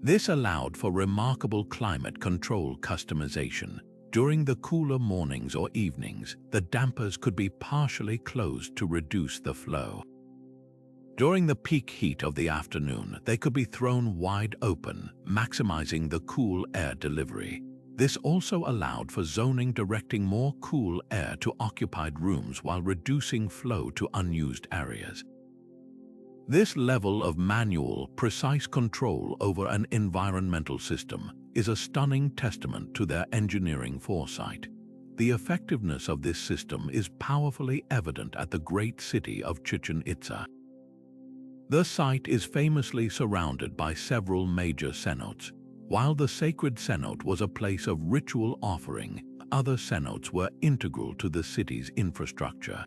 This allowed for remarkable climate control customization. During the cooler mornings or evenings, the dampers could be partially closed to reduce the flow. During the peak heat of the afternoon, they could be thrown wide open, maximizing the cool air delivery. This also allowed for zoning, directing more cool air to occupied rooms while reducing flow to unused areas. This level of manual, precise control over an environmental system is a stunning testament to their engineering foresight. The effectiveness of this system is powerfully evident at the great city of Chichen Itza. The site is famously surrounded by several major cenotes. While the sacred cenote was a place of ritual offering, other cenotes were integral to the city's infrastructure.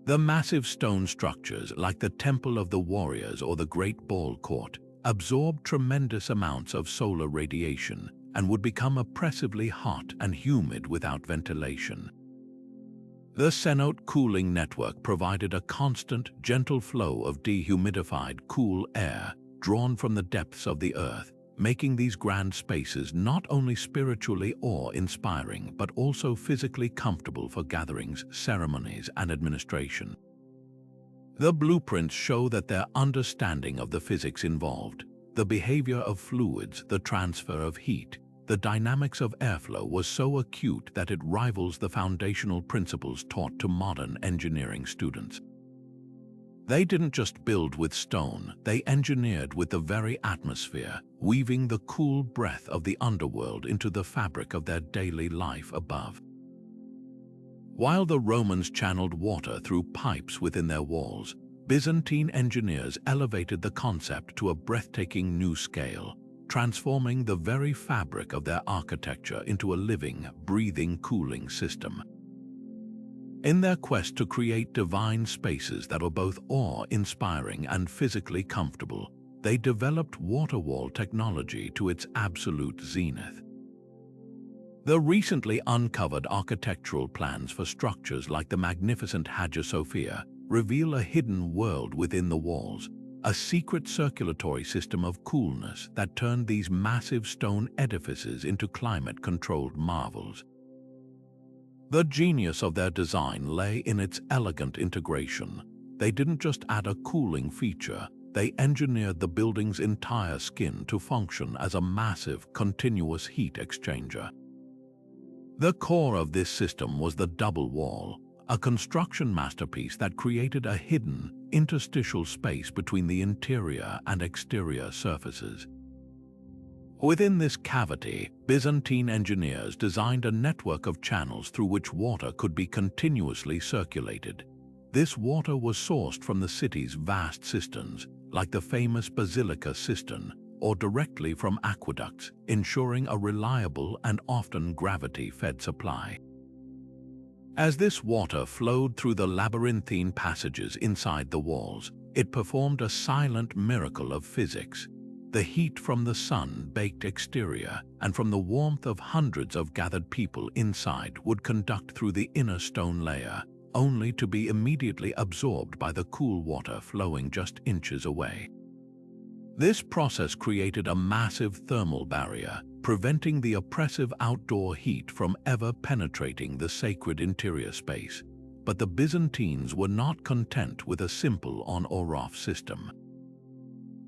The massive stone structures, like the Temple of the Warriors or the Great Ball Court, absorbed tremendous amounts of solar radiation and would become oppressively hot and humid without ventilation. The cenote cooling network provided a constant, gentle flow of dehumidified, cool air drawn from the depths of the earth, making these grand spaces not only spiritually awe-inspiring but also physically comfortable for gatherings, ceremonies, and administration. The blueprints show that their understanding of the physics involved, the behavior of fluids, the transfer of heat, the dynamics of airflow was so acute that it rivals the foundational principles taught to modern engineering students. They didn't just build with stone, they engineered with the very atmosphere, weaving the cool breath of the underworld into the fabric of their daily life above. While the Romans channeled water through pipes within their walls, Byzantine engineers elevated the concept to a breathtaking new scale, transforming the very fabric of their architecture into a living, breathing cooling system. In their quest to create divine spaces that were both awe-inspiring and physically comfortable, they developed water wall technology to its absolute zenith. The recently uncovered architectural plans for structures like the magnificent Hagia Sophia reveal a hidden world within the walls, a secret circulatory system of coolness that turned these massive stone edifices into climate-controlled marvels. The genius of their design lay in its elegant integration. They didn't just add a cooling feature, they engineered the building's entire skin to function as a massive, continuous heat exchanger. The core of this system was the double wall, a construction masterpiece that created a hidden, interstitial space between the interior and exterior surfaces. Within this cavity, Byzantine engineers designed a network of channels through which water could be continuously circulated. This water was sourced from the city's vast cisterns, like the famous Basilica cistern, or directly from aqueducts, ensuring a reliable and often gravity-fed supply. As this water flowed through the labyrinthine passages inside the walls, it performed a silent miracle of physics. The heat from the sun-baked exterior and from the warmth of hundreds of gathered people inside would conduct through the inner stone layer, only to be immediately absorbed by the cool water flowing just inches away. This process created a massive thermal barrier, preventing the oppressive outdoor heat from ever penetrating the sacred interior space. But the Byzantines were not content with a simple on or off system.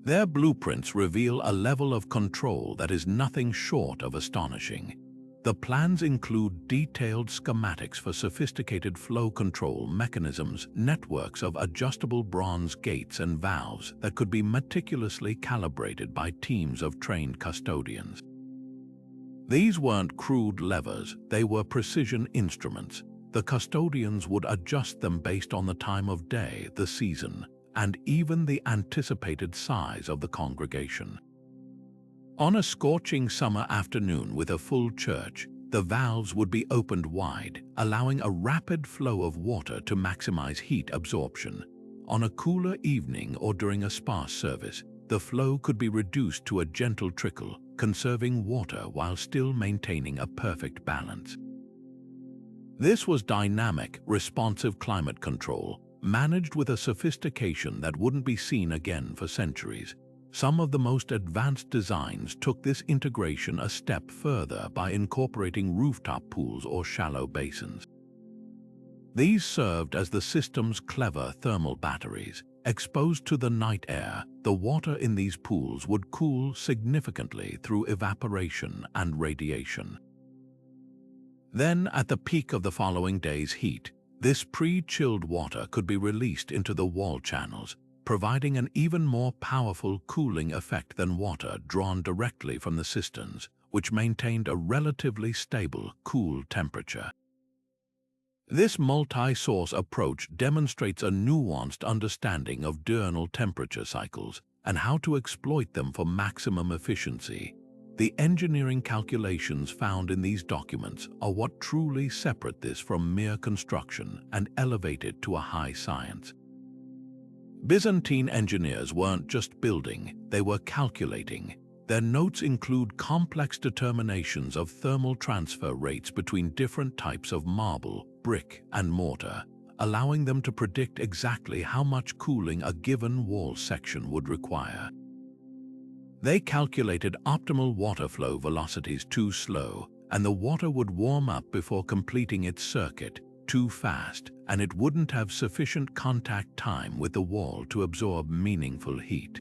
Their blueprints reveal a level of control that is nothing short of astonishing. The plans include detailed schematics for sophisticated flow control mechanisms, networks of adjustable bronze gates and valves that could be meticulously calibrated by teams of trained custodians. These weren't crude levers, they were precision instruments. The custodians would adjust them based on the time of day, the season, and even the anticipated size of the congregation. On a scorching summer afternoon with a full church, the valves would be opened wide, allowing a rapid flow of water to maximize heat absorption. On a cooler evening or during a sparse service, the flow could be reduced to a gentle trickle, conserving water while still maintaining a perfect balance. This was dynamic, responsive climate control, managed with a sophistication that wouldn't be seen again for centuries. Some of the most advanced designs took this integration a step further by incorporating rooftop pools or shallow basins. These served as the system's clever thermal batteries. Exposed to the night air, the water in these pools would cool significantly through evaporation and radiation. Then, at the peak of the following day's heat, this pre-chilled water could be released into the wall channels, providing an even more powerful cooling effect than water drawn directly from the cisterns, which maintained a relatively stable, cool temperature. This multi-source approach demonstrates a nuanced understanding of diurnal temperature cycles and how to exploit them for maximum efficiency. The engineering calculations found in these documents are what truly separate this from mere construction and elevate it to a high science. Byzantine engineers weren't just building, they were calculating. Their notes include complex determinations of thermal transfer rates between different types of marble, brick, and mortar, allowing them to predict exactly how much cooling a given wall section would require. They calculated optimal water flow velocities too slow, and the water would warm up before completing its circuit, too fast, and it wouldn't have sufficient contact time with the wall to absorb meaningful heat.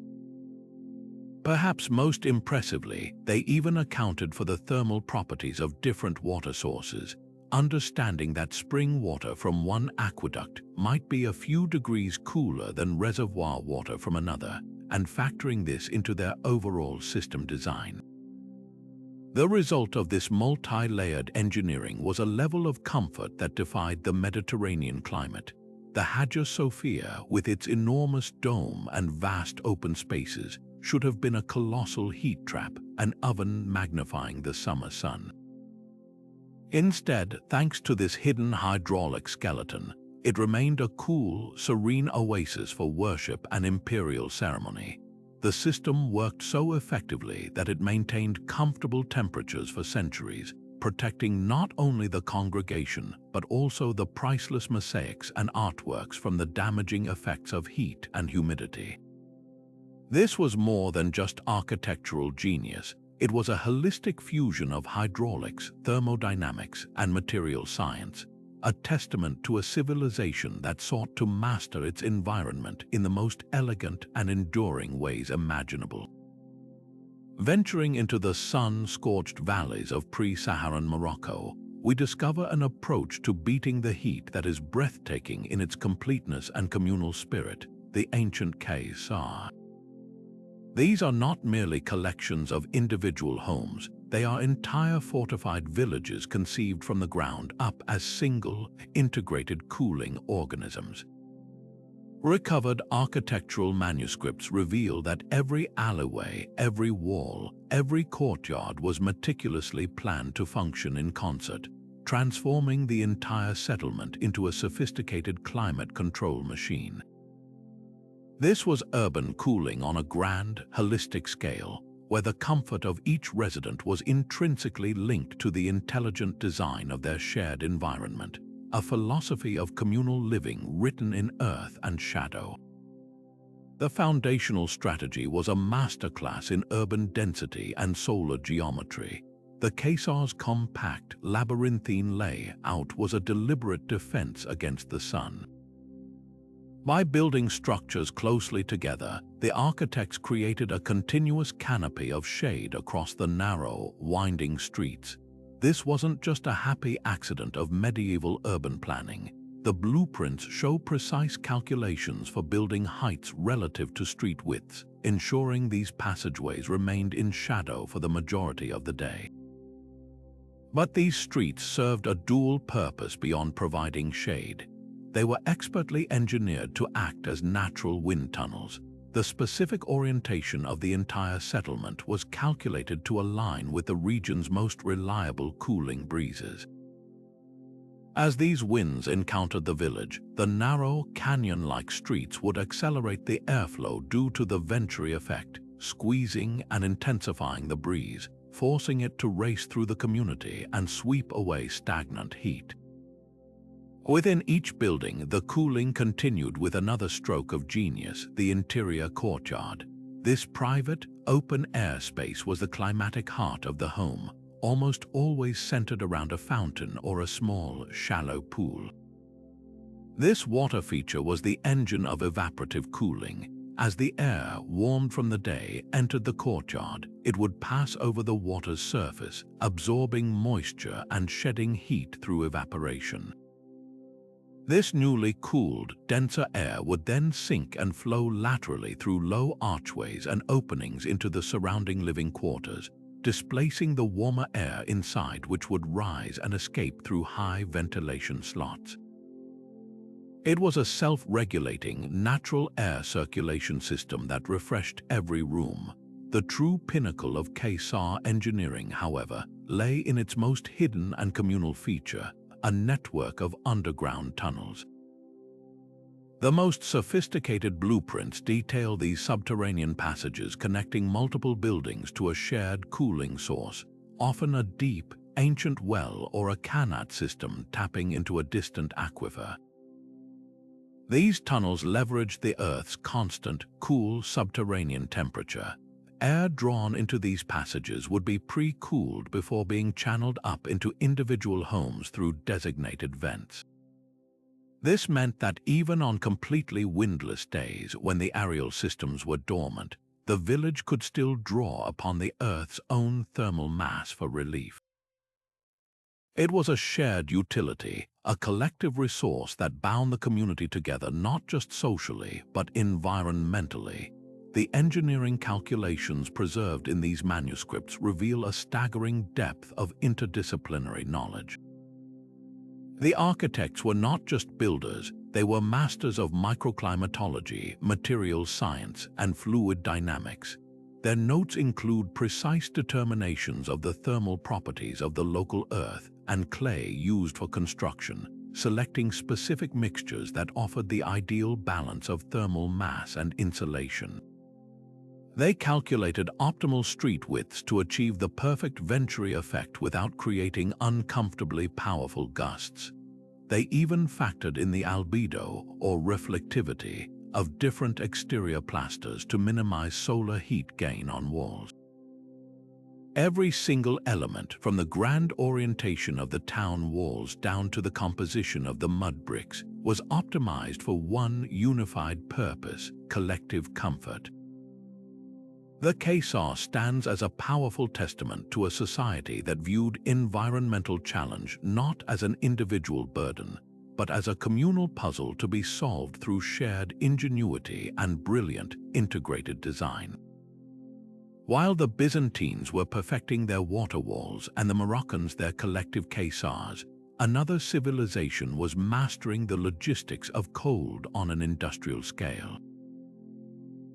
Perhaps most impressively, they even accounted for the thermal properties of different water sources, understanding that spring water from one aqueduct might be a few degrees cooler than reservoir water from another, and factoring this into their overall system design. The result of this multi-layered engineering was a level of comfort that defied the Mediterranean climate. The Hagia Sophia, with its enormous dome and vast open spaces, should have been a colossal heat trap, an oven magnifying the summer sun. Instead, thanks to this hidden hydraulic skeleton, it remained a cool, serene oasis for worship and imperial ceremony. The system worked so effectively that it maintained comfortable temperatures for centuries, protecting not only the congregation but also the priceless mosaics and artworks from the damaging effects of heat and humidity. This was more than just architectural genius. It was a holistic fusion of hydraulics, thermodynamics, and material science, a testament to a civilization that sought to master its environment in the most elegant and enduring ways imaginable. Venturing into the sun-scorched valleys of pre-Saharan Morocco, we discover an approach to beating the heat that is breathtaking in its completeness and communal spirit, the ancient Kasbahs. These are not merely collections of individual homes, they are entire fortified villages conceived from the ground up as single, integrated cooling organisms. Recovered architectural manuscripts reveal that every alleyway, every wall, every courtyard was meticulously planned to function in concert, transforming the entire settlement into a sophisticated climate control machine. This was urban cooling on a grand, holistic scale, where the comfort of each resident was intrinsically linked to the intelligent design of their shared environment, a philosophy of communal living written in earth and shadow. The foundational strategy was a masterclass in urban density and solar geometry. The Kasbah's compact, labyrinthine layout was a deliberate defense against the sun. By building structures closely together, the architects created a continuous canopy of shade across the narrow, winding streets. This wasn't just a happy accident of medieval urban planning. The blueprints show precise calculations for building heights relative to street widths, ensuring these passageways remained in shadow for the majority of the day. But these streets served a dual purpose beyond providing shade. They were expertly engineered to act as natural wind tunnels. The specific orientation of the entire settlement was calculated to align with the region's most reliable cooling breezes. As these winds encountered the village, the narrow, canyon-like streets would accelerate the airflow due to the venturi effect, squeezing and intensifying the breeze, forcing it to race through the community and sweep away stagnant heat. Within each building, the cooling continued with another stroke of genius, the interior courtyard. This private, open-air space was the climatic heart of the home, almost always centered around a fountain or a small, shallow pool. This water feature was the engine of evaporative cooling. As the air, warmed from the day, entered the courtyard, it would pass over the water's surface, absorbing moisture and shedding heat through evaporation. This newly cooled, denser air would then sink and flow laterally through low archways and openings into the surrounding living quarters, displacing the warmer air inside, which would rise and escape through high ventilation slots. It was a self-regulating, natural air circulation system that refreshed every room. The true pinnacle of Kasbah engineering, however, lay in its most hidden and communal feature, a network of underground tunnels. The most sophisticated blueprints detail these subterranean passages connecting multiple buildings to a shared cooling source, often a deep, ancient well or a canal system tapping into a distant aquifer. These tunnels leveraged the Earth's constant, cool subterranean temperature. Air drawn into these passages would be pre-cooled before being channeled up into individual homes through designated vents. This meant that even on completely windless days when the aerial systems were dormant, the village could still draw upon the Earth's own thermal mass for relief. It was a shared utility, a collective resource that bound the community together not just socially but environmentally. The engineering calculations preserved in these manuscripts reveal a staggering depth of interdisciplinary knowledge. The architects were not just builders, they were masters of microclimatology, materials science, and fluid dynamics. Their notes include precise determinations of the thermal properties of the local earth and clay used for construction, selecting specific mixtures that offered the ideal balance of thermal mass and insulation. They calculated optimal street widths to achieve the perfect venturi effect without creating uncomfortably powerful gusts. They even factored in the albedo, or reflectivity, of different exterior plasters to minimize solar heat gain on walls. Every single element, from the grand orientation of the town walls down to the composition of the mud bricks, was optimized for one unified purpose: collective comfort. The Kasbahs stands as a powerful testament to a society that viewed environmental challenge not as an individual burden, but as a communal puzzle to be solved through shared ingenuity and brilliant integrated design. While the Byzantines were perfecting their water walls and the Moroccans their collective Kasbahs, another civilization was mastering the logistics of cold on an industrial scale.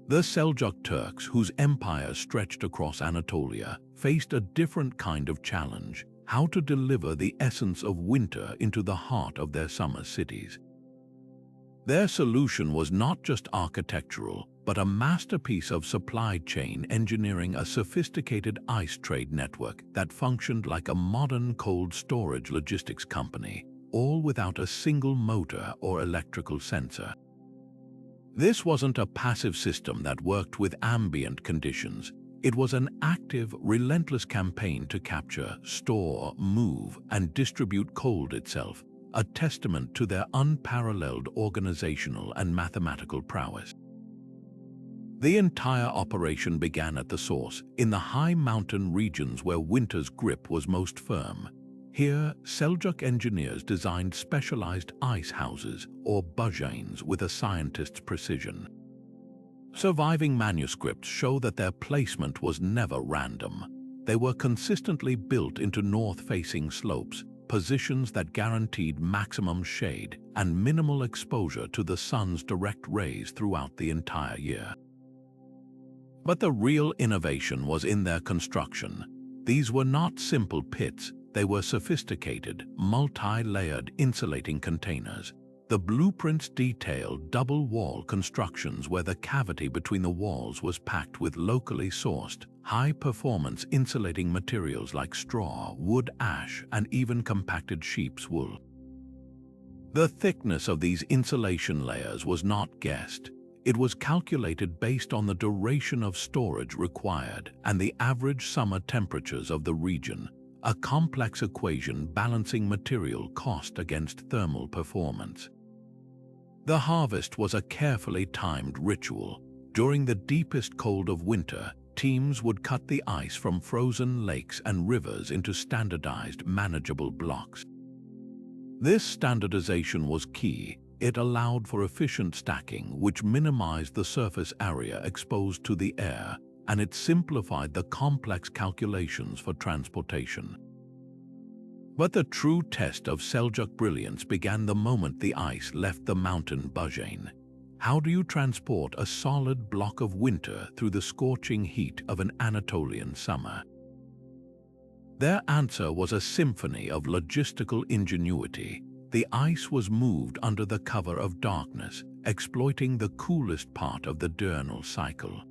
The Seljuk Turks, whose empire stretched across Anatolia, faced a different kind of challenge: how to deliver the essence of winter into the heart of their summer cities. Their solution was not just architectural, but a masterpiece of supply chain engineering, a sophisticated ice trade network that functioned like a modern cold storage logistics company, all without a single motor or electrical sensor. This wasn't a passive system that worked with ambient conditions. It was an active, relentless campaign to capture, store, move, and distribute cold itself, a testament to their unparalleled organizational and mathematical prowess. The entire operation began at the source, in the high mountain regions where winter's grip was most firm. Here, Seljuk engineers designed specialized ice houses, or bajanes, with a scientist's precision. Surviving manuscripts show that their placement was never random. They were consistently built into north-facing slopes, positions that guaranteed maximum shade and minimal exposure to the sun's direct rays throughout the entire year. But the real innovation was in their construction. These were not simple pits. They were sophisticated, multi-layered insulating containers. The blueprints detailed double-wall constructions where the cavity between the walls was packed with locally sourced, high-performance insulating materials like straw, wood ash, and even compacted sheep's wool. The thickness of these insulation layers was not guessed. It was calculated based on the duration of storage required and the average summer temperatures of the region, a complex equation balancing material cost against thermal performance. The harvest was a carefully timed ritual. During the deepest cold of winter, teams would cut the ice from frozen lakes and rivers into standardized, manageable blocks. This standardization was key. It allowed for efficient stacking, which minimized the surface area exposed to the air, and it simplified the complex calculations for transportation. But the true test of Seljuk brilliance began the moment the ice left the mountain bajane. How do you transport a solid block of winter through the scorching heat of an Anatolian summer? Their answer was a symphony of logistical ingenuity. The ice was moved under the cover of darkness, exploiting the coolest part of the diurnal cycle.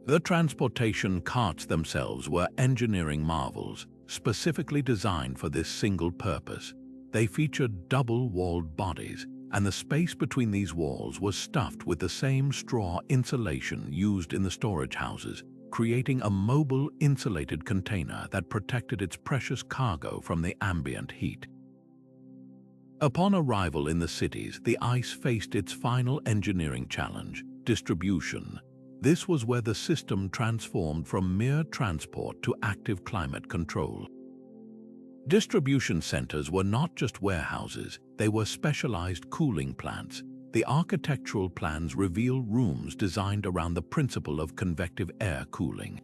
The transportation carts themselves were engineering marvels, specifically designed for this single purpose. They featured double-walled bodies, and the space between these walls was stuffed with the same straw insulation used in the storage houses, creating a mobile insulated container that protected its precious cargo from the ambient heat. Upon arrival in the cities, the ice faced its final engineering challenge: distribution. This was where the system transformed from mere transport to active climate control. Distribution centers were not just warehouses, they were specialized cooling plants. The architectural plans reveal rooms designed around the principle of convective air cooling.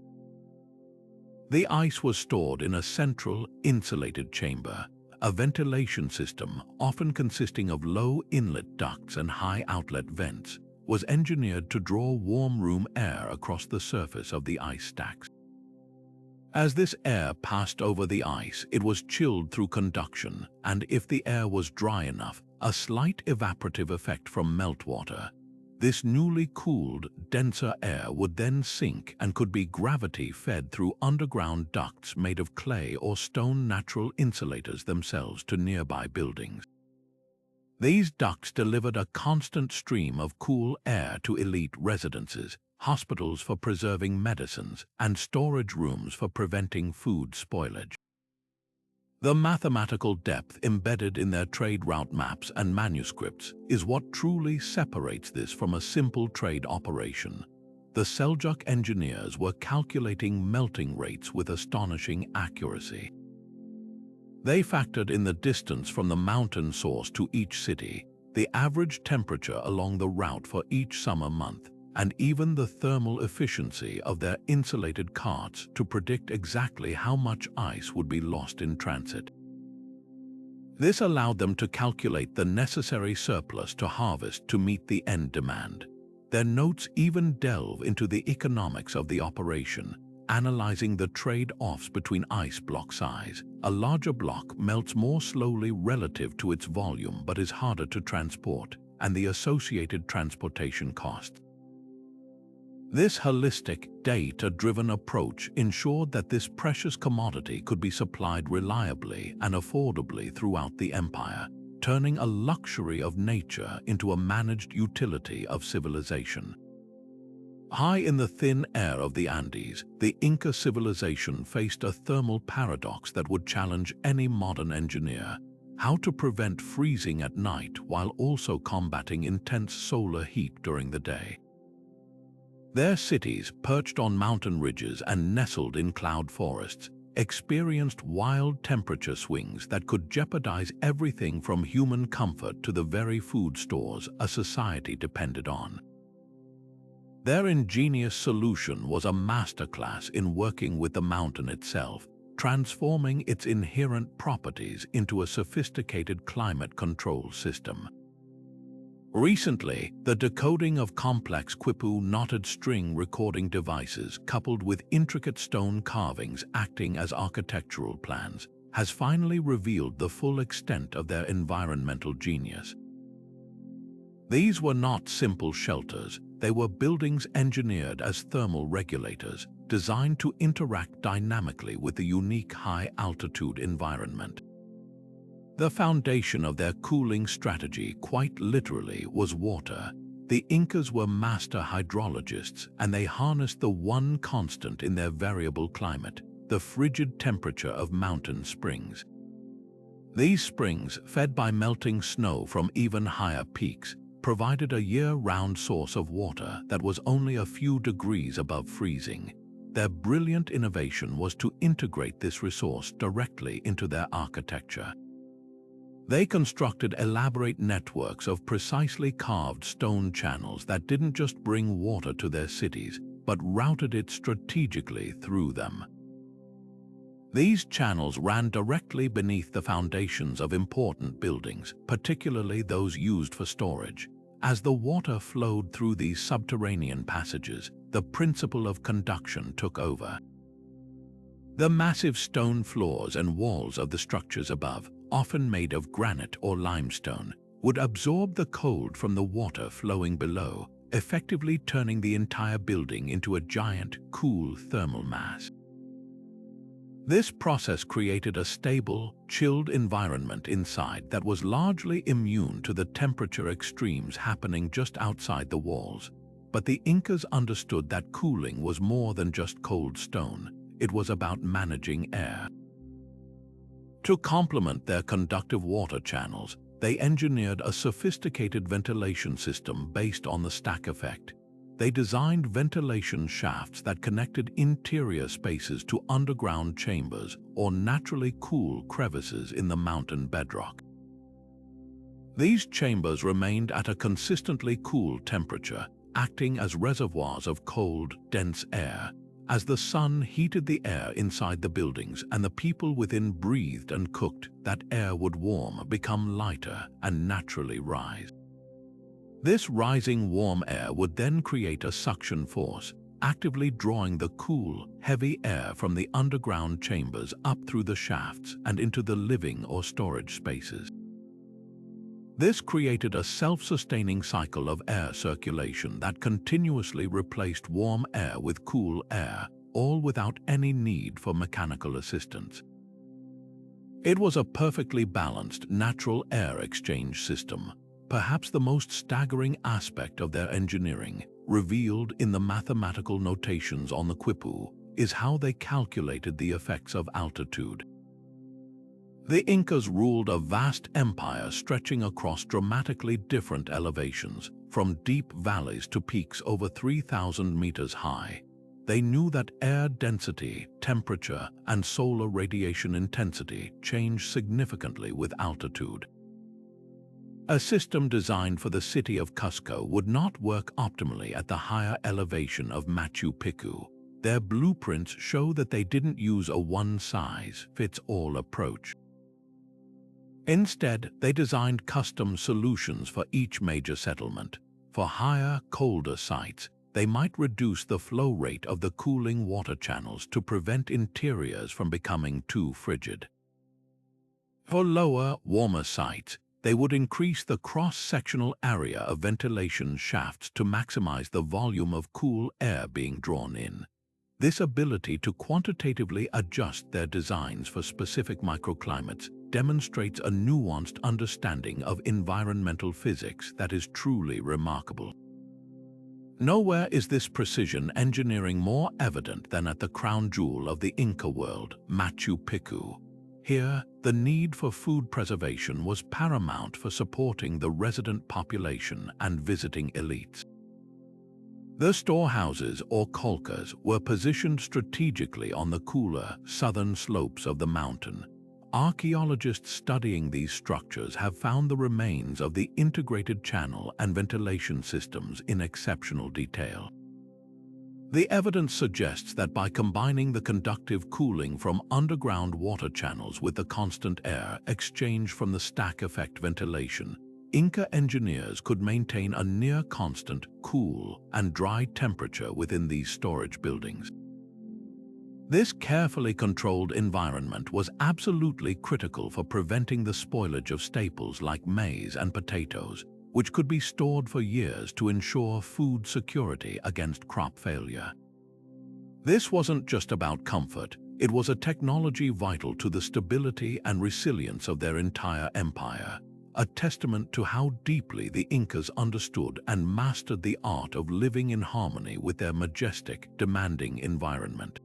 The ice was stored in a central, insulated chamber, a ventilation system often consisting of low inlet ducts and high outlet vents, was engineered to draw warm room air across the surface of the ice stacks. As this air passed over the ice, it was chilled through conduction, and if the air was dry enough, a slight evaporative effect from meltwater. This newly cooled, denser air would then sink and could be gravity-fed through underground ducts made of clay or stone natural insulators themselves to nearby buildings. These ducts delivered a constant stream of cool air to elite residences, hospitals for preserving medicines, and storage rooms for preventing food spoilage. The mathematical depth embedded in their trade route maps and manuscripts is what truly separates this from a simple trade operation. The Seljuk engineers were calculating melting rates with astonishing accuracy. They factored in the distance from the mountain source to each city, the average temperature along the route for each summer month, and even the thermal efficiency of their insulated carts to predict exactly how much ice would be lost in transit. This allowed them to calculate the necessary surplus to harvest to meet the end demand. Their notes even delve into the economics of the operation, analyzing the trade-offs between ice block size. A larger block melts more slowly relative to its volume but is harder to transport, and the associated transportation costs. This holistic, data-driven approach ensured that this precious commodity could be supplied reliably and affordably throughout the empire, turning a luxury of nature into a managed utility of civilization. High in the thin air of the Andes, the Inca civilization faced a thermal paradox that would challenge any modern engineer: how to prevent freezing at night while also combating intense solar heat during the day. Their cities, perched on mountain ridges and nestled in cloud forests, experienced wild temperature swings that could jeopardize everything from human comfort to the very food stores a society depended on. Their ingenious solution was a masterclass in working with the mountain itself, transforming its inherent properties into a sophisticated climate control system. Recently, the decoding of complex quipu knotted string recording devices coupled with intricate stone carvings acting as architectural plans has finally revealed the full extent of their environmental genius. These were not simple shelters, they were buildings engineered as thermal regulators, designed to interact dynamically with the unique high-altitude environment. The foundation of their cooling strategy, quite literally, was water. The Incas were master hydrologists, and they harnessed the one constant in their variable climate, the frigid temperature of mountain springs. These springs, fed by melting snow from even higher peaks, provided a year-round source of water that was only a few degrees above freezing. Their brilliant innovation was to integrate this resource directly into their architecture. They constructed elaborate networks of precisely carved stone channels that didn't just bring water to their cities, but routed it strategically through them. These channels ran directly beneath the foundations of important buildings, particularly those used for storage. As the water flowed through these subterranean passages, the principle of conduction took over. The massive stone floors and walls of the structures above, often made of granite or limestone, would absorb the cold from the water flowing below, effectively turning the entire building into a giant, cool thermal mass. This process created a stable, chilled environment inside that was largely immune to the temperature extremes happening just outside the walls. But the Incas understood that cooling was more than just cold stone. It was about managing air. To complement their conductive water channels, they engineered a sophisticated ventilation system based on the stack effect. They designed ventilation shafts that connected interior spaces to underground chambers or naturally cool crevices in the mountain bedrock. These chambers remained at a consistently cool temperature, acting as reservoirs of cold, dense air. As the sun heated the air inside the buildings and the people within breathed and cooked, that air would warm, become lighter, and naturally rise. This rising warm air would then create a suction force, actively drawing the cool, heavy air from the underground chambers up through the shafts and into the living or storage spaces. This created a self-sustaining cycle of air circulation that continuously replaced warm air with cool air, all without any need for mechanical assistance. It was a perfectly balanced natural air exchange system, perhaps the most staggering aspect of their engineering, revealed in the mathematical notations on the quipu, is how they calculated the effects of altitude. The Incas ruled a vast empire stretching across dramatically different elevations, from deep valleys to peaks over 3,000 meters high. They knew that air density, temperature, and solar radiation intensity changed significantly with altitude. A system designed for the city of Cusco would not work optimally at the higher elevation of Machu Picchu. Their blueprints show that they didn't use a one-size-fits-all approach. Instead, they designed custom solutions for each major settlement. For higher, colder sites, they might reduce the flow rate of the cooling water channels to prevent interiors from becoming too frigid. For lower, warmer sites, they would increase the cross-sectional area of ventilation shafts to maximize the volume of cool air being drawn in. This ability to quantitatively adjust their designs for specific microclimates demonstrates a nuanced understanding of environmental physics that is truly remarkable. Nowhere is this precision engineering more evident than at the crown jewel of the Inca world, Machu Picchu. Here, the need for food preservation was paramount for supporting the resident population and visiting elites. The storehouses, or kolkas, were positioned strategically on the cooler, southern slopes of the mountain. Archaeologists studying these structures have found the remains of the integrated channel and ventilation systems in exceptional detail. The evidence suggests that by combining the conductive cooling from underground water channels with the constant air exchange from the stack effect ventilation, Inca engineers could maintain a near-constant, cool, and dry temperature within these storage buildings. This carefully controlled environment was absolutely critical for preventing the spoilage of staples like maize and potatoes, which could be stored for years to ensure food security against crop failure. This wasn't just about comfort, it was a technology vital to the stability and resilience of their entire empire, a testament to how deeply the Incas understood and mastered the art of living in harmony with their majestic, demanding environment.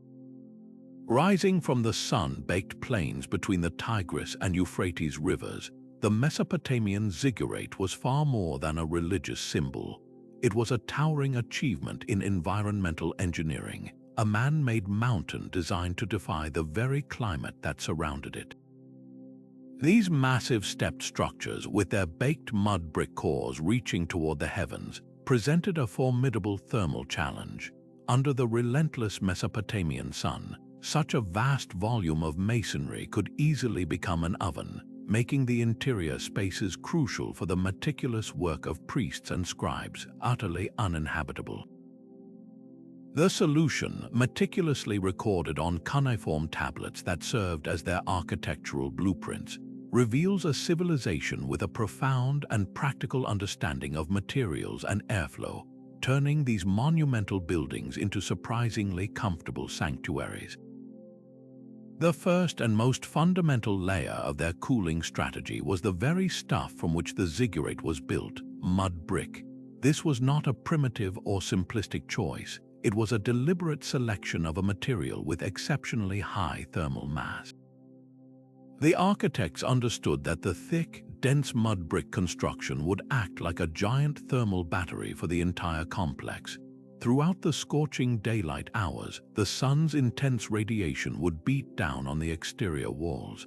Rising from the sun-baked plains between the Tigris and Euphrates rivers, the Mesopotamian Ziggurat was far more than a religious symbol. It was a towering achievement in environmental engineering, a man-made mountain designed to defy the very climate that surrounded it. These massive stepped structures, with their baked mud brick cores reaching toward the heavens, presented a formidable thermal challenge. Under the relentless Mesopotamian sun, such a vast volume of masonry could easily become an oven, making the interior spaces crucial for the meticulous work of priests and scribes, utterly uninhabitable. The solution, meticulously recorded on cuneiform tablets that served as their architectural blueprints, reveals a civilization with a profound and practical understanding of materials and airflow, turning these monumental buildings into surprisingly comfortable sanctuaries. The first and most fundamental layer of their cooling strategy was the very stuff from which the ziggurat was built, mud brick. This was not a primitive or simplistic choice. It was a deliberate selection of a material with exceptionally high thermal mass. The architects understood that the thick, dense mud brick construction would act like a giant thermal battery for the entire complex. Throughout the scorching daylight hours, the sun's intense radiation would beat down on the exterior walls.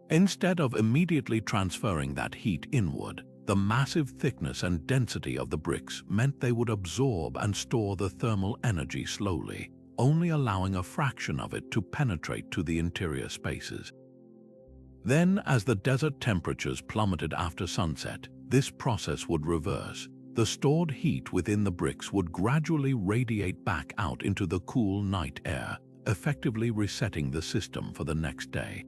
Instead of immediately transferring that heat inward, the massive thickness and density of the bricks meant they would absorb and store the thermal energy slowly, only allowing a fraction of it to penetrate to the interior spaces. Then, as the desert temperatures plummeted after sunset, this process would reverse. The stored heat within the bricks would gradually radiate back out into the cool night air, effectively resetting the system for the next day.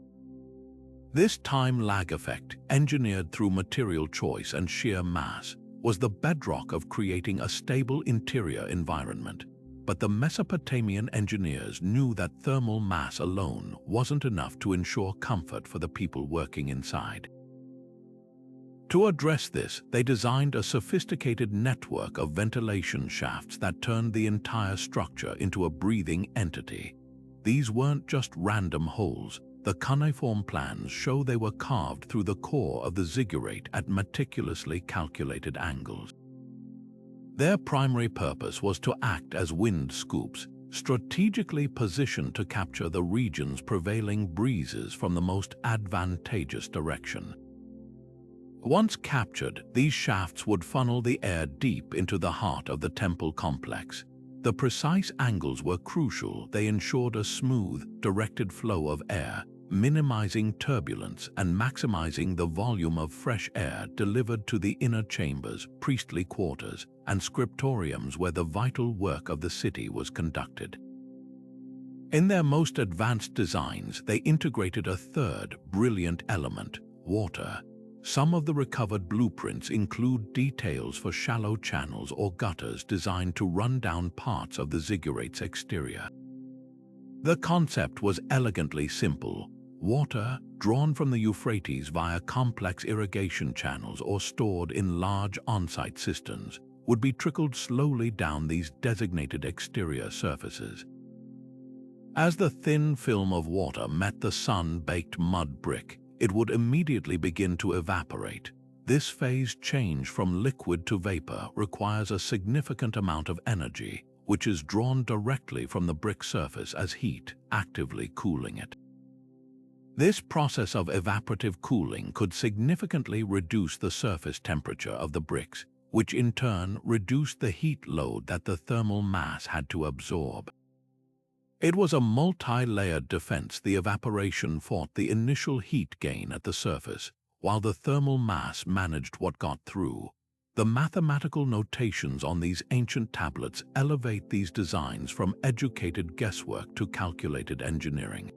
This time lag effect, engineered through material choice and sheer mass, was the bedrock of creating a stable interior environment. But the Mesopotamian engineers knew that thermal mass alone wasn't enough to ensure comfort for the people working inside. To address this, they designed a sophisticated network of ventilation shafts that turned the entire structure into a breathing entity. These weren't just random holes. The cuneiform plans show they were carved through the core of the ziggurat at meticulously calculated angles. Their primary purpose was to act as wind scoops, strategically positioned to capture the region's prevailing breezes from the most advantageous direction. Once captured, these shafts would funnel the air deep into the heart of the temple complex. The precise angles were crucial. They ensured a smooth, directed flow of air, minimizing turbulence and maximizing the volume of fresh air delivered to the inner chambers, priestly quarters, and scriptoriums where the vital work of the city was conducted. In their most advanced designs, they integrated a third, brilliant element: water. Some of the recovered blueprints include details for shallow channels or gutters designed to run down parts of the ziggurat's exterior. The concept was elegantly simple. Water, drawn from the Euphrates via complex irrigation channels or stored in large on-site cisterns, would be trickled slowly down these designated exterior surfaces. As the thin film of water met the sun-baked mud brick, it would immediately begin to evaporate. This phase change from liquid to vapor requires a significant amount of energy, which is drawn directly from the brick surface as heat, actively cooling it. This process of evaporative cooling could significantly reduce the surface temperature of the bricks, which in turn reduced the heat load that the thermal mass had to absorb. It was a multi-layered defense. The evaporation fought the initial heat gain at the surface, while the thermal mass managed what got through. The mathematical notations on these ancient tablets elevate these designs from educated guesswork to calculated engineering.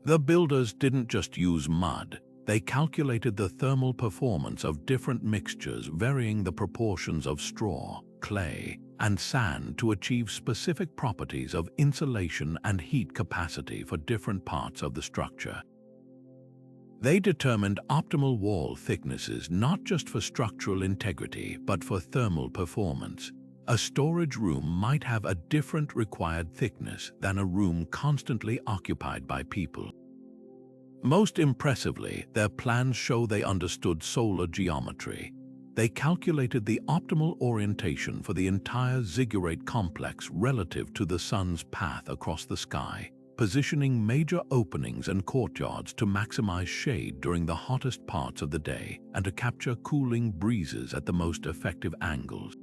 The builders didn't just use mud. They calculated the thermal performance of different mixtures, varying the proportions of straw, clay, and sand to achieve specific properties of insulation and heat capacity for different parts of the structure. They determined optimal wall thicknesses not just for structural integrity but for thermal performance. A storage room might have a different required thickness than a room constantly occupied by people. Most impressively, their plans show they understood solar geometry. They calculated the optimal orientation for the entire ziggurat complex relative to the sun's path across the sky, positioning major openings and courtyards to maximize shade during the hottest parts of the day and to capture cooling breezes at the most effective angles.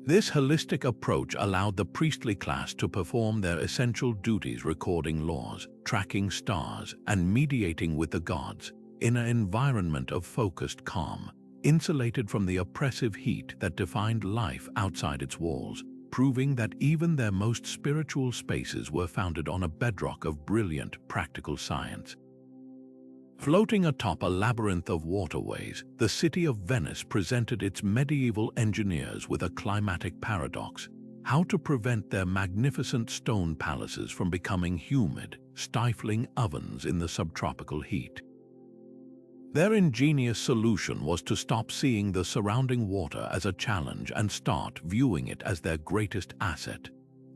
This holistic approach allowed the priestly class to perform their essential duties, recording laws, tracking stars, and mediating with the gods, in an environment of focused calm, insulated from the oppressive heat that defined life outside its walls, proving that even their most spiritual spaces were founded on a bedrock of brilliant, practical science. Floating atop a labyrinth of waterways, the city of Venice presented its medieval engineers with a climatic paradox: how to prevent their magnificent stone palaces from becoming humid, stifling ovens in the subtropical heat. Their ingenious solution was to stop seeing the surrounding water as a challenge and start viewing it as their greatest asset.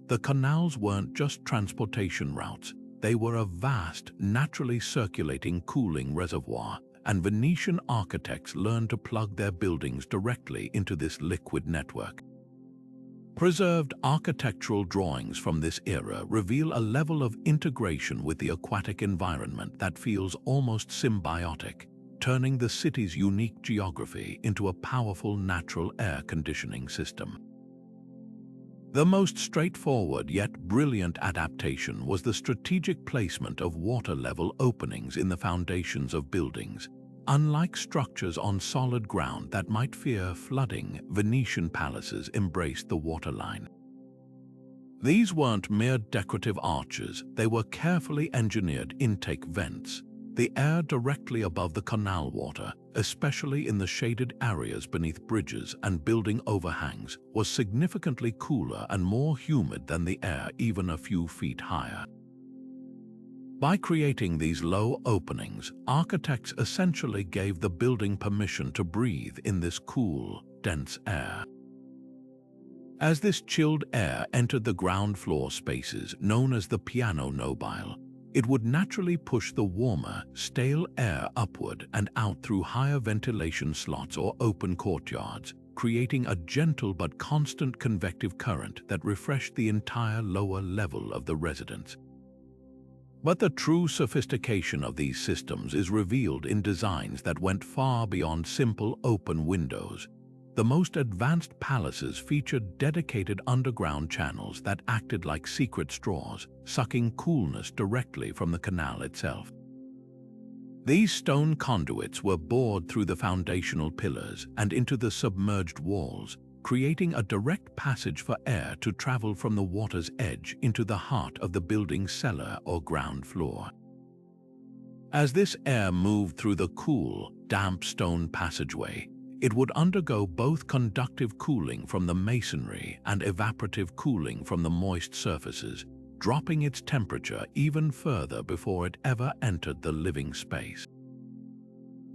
The canals weren't just transportation routes. They were a vast, naturally circulating cooling reservoir, and Venetian architects learned to plug their buildings directly into this liquid network. Preserved architectural drawings from this era reveal a level of integration with the aquatic environment that feels almost symbiotic, turning the city's unique geography into a powerful natural air conditioning system. The most straightforward yet brilliant adaptation was the strategic placement of water-level openings in the foundations of buildings. Unlike structures on solid ground that might fear flooding, Venetian palaces embraced the waterline. These weren't mere decorative arches, they were carefully engineered intake vents. The air directly above the canal water, especially in the shaded areas beneath bridges and building overhangs, was significantly cooler and more humid than the air even a few feet higher. By creating these low openings, architects essentially gave the building permission to breathe in this cool, dense air. As this chilled air entered the ground floor spaces known as the piano nobile, it would naturally push the warmer, stale air upward and out through higher ventilation slots or open courtyards, creating a gentle but constant convective current that refreshed the entire lower level of the residence. But the true sophistication of these systems is revealed in designs that went far beyond simple open windows. The most advanced palaces featured dedicated underground channels that acted like secret straws, sucking coolness directly from the canal itself. These stone conduits were bored through the foundational pillars and into the submerged walls, creating a direct passage for air to travel from the water's edge into the heart of the building's cellar or ground floor. As this air moved through the cool, damp stone passageway, it would undergo both conductive cooling from the masonry and evaporative cooling from the moist surfaces, dropping its temperature even further before it ever entered the living space.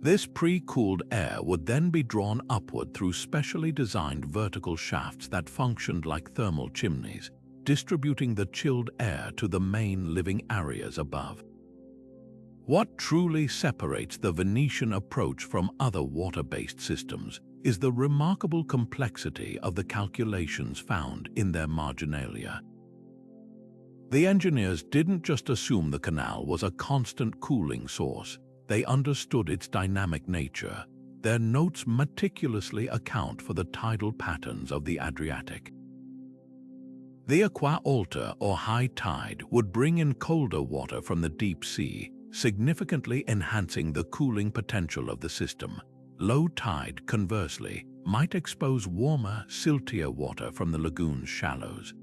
This pre-cooled air would then be drawn upward through specially designed vertical shafts that functioned like thermal chimneys, distributing the chilled air to the main living areas above. What truly separates the Venetian approach from other water-based systems is the remarkable complexity of the calculations found in their marginalia. The engineers didn't just assume the canal was a constant cooling source. They understood its dynamic nature. Their notes meticulously account for the tidal patterns of the Adriatic. The aqua alta, or high tide, would bring in colder water from the deep sea, significantly enhancing the cooling potential of the system. Low tide, conversely, might expose warmer, siltier water from the lagoon's shallows.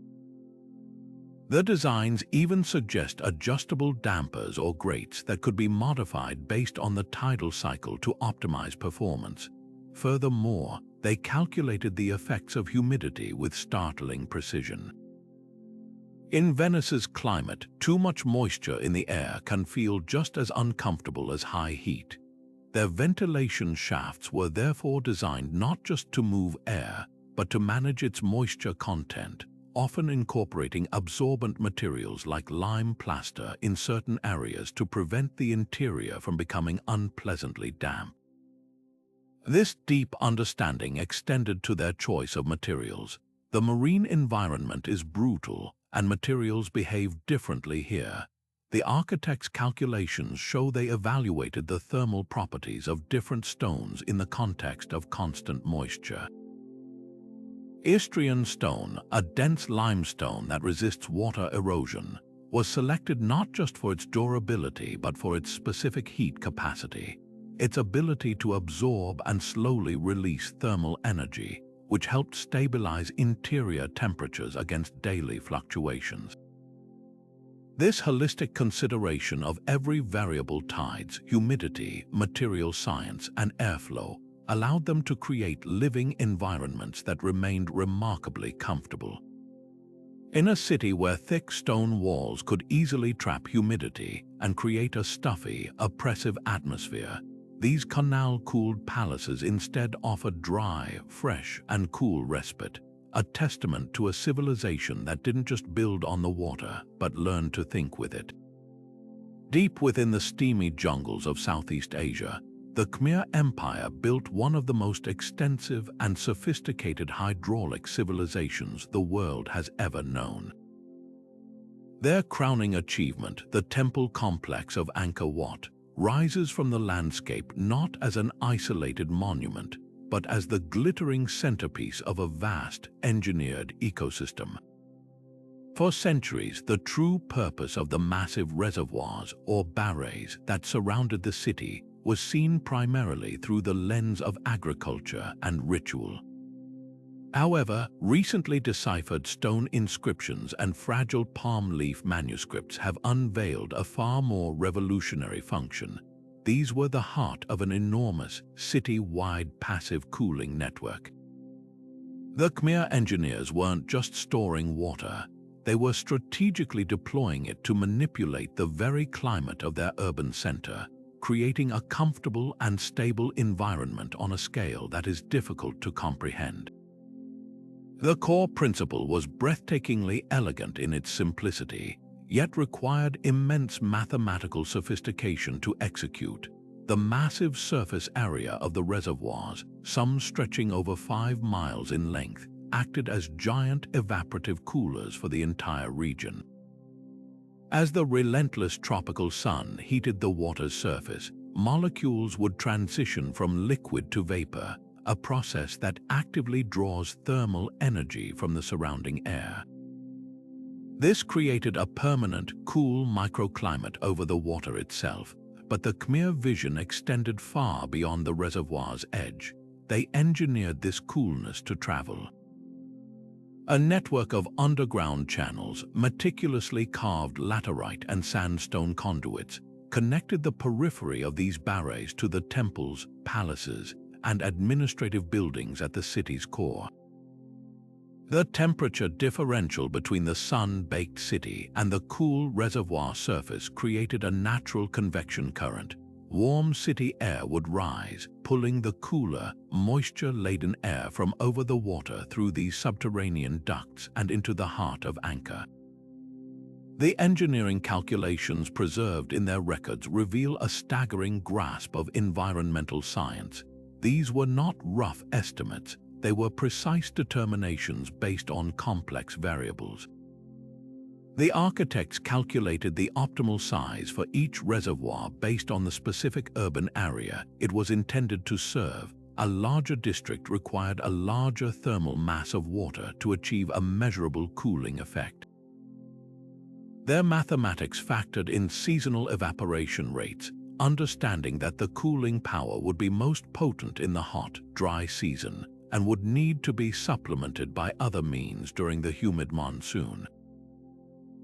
The designs even suggest adjustable dampers or grates that could be modified based on the tidal cycle to optimize performance. Furthermore, they calculated the effects of humidity with startling precision. In Venice's climate, too much moisture in the air can feel just as uncomfortable as high heat. Their ventilation shafts were therefore designed not just to move air, but to manage its moisture content, often incorporating absorbent materials like lime plaster in certain areas to prevent the interior from becoming unpleasantly damp. This deep understanding extended to their choice of materials. The marine environment is brutal, and materials behave differently here. The architect's calculations show they evaluated the thermal properties of different stones in the context of constant moisture. Istrian stone, a dense limestone that resists water erosion, was selected not just for its durability but for its specific heat capacity, its ability to absorb and slowly release thermal energy, which helped stabilize interior temperatures against daily fluctuations. This holistic consideration of every variable, tides, humidity, material science, and airflow allowed them to create living environments that remained remarkably comfortable. In a city where thick stone walls could easily trap humidity and create a stuffy, oppressive atmosphere, these canal-cooled palaces instead offered dry, fresh, and cool respite, a testament to a civilization that didn't just build on the water, but learned to think with it. Deep within the steamy jungles of Southeast Asia, the Khmer Empire built one of the most extensive and sophisticated hydraulic civilizations the world has ever known. Their crowning achievement, the temple complex of Angkor Wat, rises from the landscape not as an isolated monument, but as the glittering centerpiece of a vast, engineered ecosystem. For centuries, the true purpose of the massive reservoirs, or barrays, that surrounded the city was seen primarily through the lens of agriculture and ritual. However, recently deciphered stone inscriptions and fragile palm leaf manuscripts have unveiled a far more revolutionary function. These were the heart of an enormous, city-wide passive cooling network. The Khmer engineers weren't just storing water, they were strategically deploying it to manipulate the very climate of their urban center, creating a comfortable and stable environment on a scale that is difficult to comprehend. The core principle was breathtakingly elegant in its simplicity, yet required immense mathematical sophistication to execute. The massive surface area of the reservoirs, some stretching over 5 miles in length, acted as giant evaporative coolers for the entire region. As the relentless tropical sun heated the water's surface, molecules would transition from liquid to vapor, a process that actively draws thermal energy from the surrounding air. This created a permanent, cool microclimate over the water itself, but the Khmer vision extended far beyond the reservoir's edge. They engineered this coolness to travel. A network of underground channels, meticulously carved laterite and sandstone conduits, connected the periphery of these barrays to the temples, palaces, and administrative buildings at the city's core. The temperature differential between the sun-baked city and the cool reservoir surface created a natural convection current. Warm city air would rise, pulling the cooler, moisture-laden air from over the water through these subterranean ducts and into the heart of Angkor. The engineering calculations preserved in their records reveal a staggering grasp of environmental science. These were not rough estimates, they were precise determinations based on complex variables. The architects calculated the optimal size for each reservoir based on the specific urban area it was intended to serve. A larger district required a larger thermal mass of water to achieve a measurable cooling effect. Their mathematics factored in seasonal evaporation rates, understanding that the cooling power would be most potent in the hot, dry season and would need to be supplemented by other means during the humid monsoon.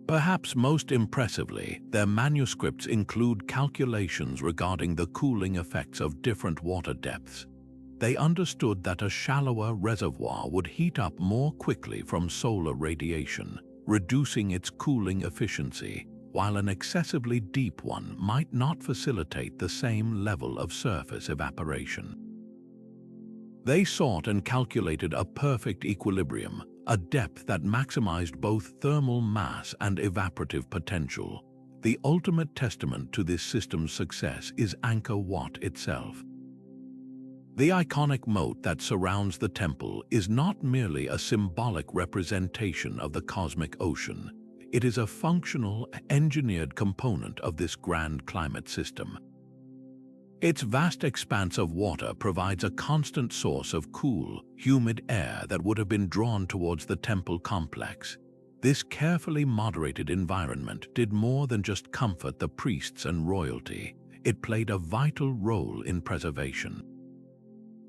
Perhaps most impressively, their manuscripts include calculations regarding the cooling effects of different water depths. They understood that a shallower reservoir would heat up more quickly from solar radiation, reducing its cooling efficiency, while an excessively deep one might not facilitate the same level of surface evaporation. They sought and calculated a perfect equilibrium, a depth that maximized both thermal mass and evaporative potential. The ultimate testament to this system's success is Angkor Wat itself. The iconic moat that surrounds the temple is not merely a symbolic representation of the cosmic ocean. It is a functional, engineered component of this grand climate system. Its vast expanse of water provides a constant source of cool, humid air that would have been drawn towards the temple complex. This carefully moderated environment did more than just comfort the priests and royalty. It played a vital role in preservation.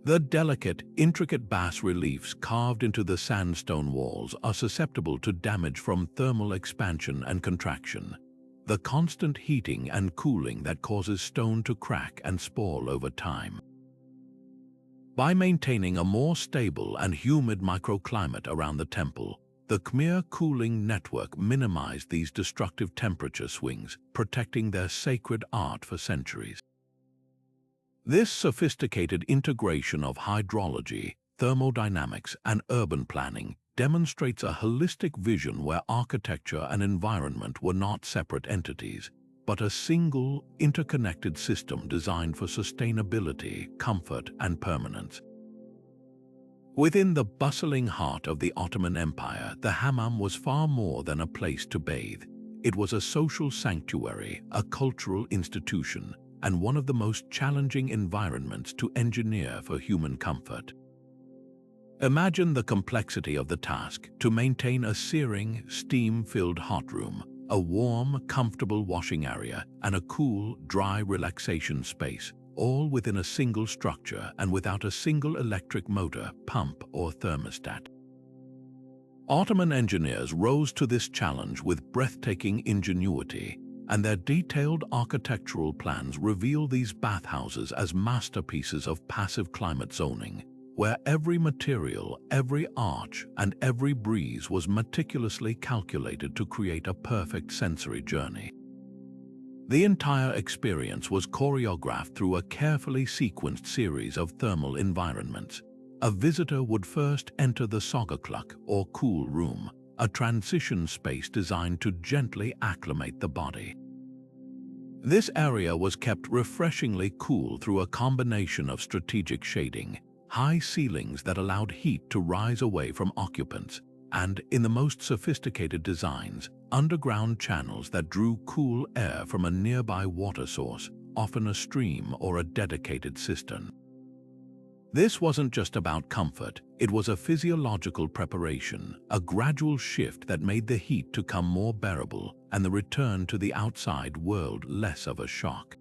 The delicate, intricate bas-reliefs carved into the sandstone walls are susceptible to damage from thermal expansion and contraction, the constant heating and cooling that causes stone to crack and spoil over time. By maintaining a more stable and humid microclimate around the temple, the Khmer cooling network minimized these destructive temperature swings, protecting their sacred art for centuries. This sophisticated integration of hydrology, thermodynamics, and urban planning demonstrates a holistic vision where architecture and environment were not separate entities, but a single, interconnected system designed for sustainability, comfort, and permanence. Within the bustling heart of the Ottoman Empire, the hammam was far more than a place to bathe. It was a social sanctuary, a cultural institution, and one of the most challenging environments to engineer for human comfort. Imagine the complexity of the task to maintain a searing, steam-filled hot room, a warm, comfortable washing area, and a cool, dry relaxation space, all within a single structure and without a single electric motor, pump, or thermostat. Ottoman engineers rose to this challenge with breathtaking ingenuity, and their detailed architectural plans reveal these bathhouses as masterpieces of passive climate zoning, where every material, every arch, and every breeze was meticulously calculated to create a perfect sensory journey. The entire experience was choreographed through a carefully sequenced series of thermal environments. A visitor would first enter the Soggercluck, or cool room, a transition space designed to gently acclimate the body. This area was kept refreshingly cool through a combination of strategic shading, high ceilings that allowed heat to rise away from occupants, and, in the most sophisticated designs, underground channels that drew cool air from a nearby water source, often a stream or a dedicated cistern. This wasn't just about comfort, it was a physiological preparation, a gradual shift that made the heat to come more bearable and the return to the outside world less of a shock.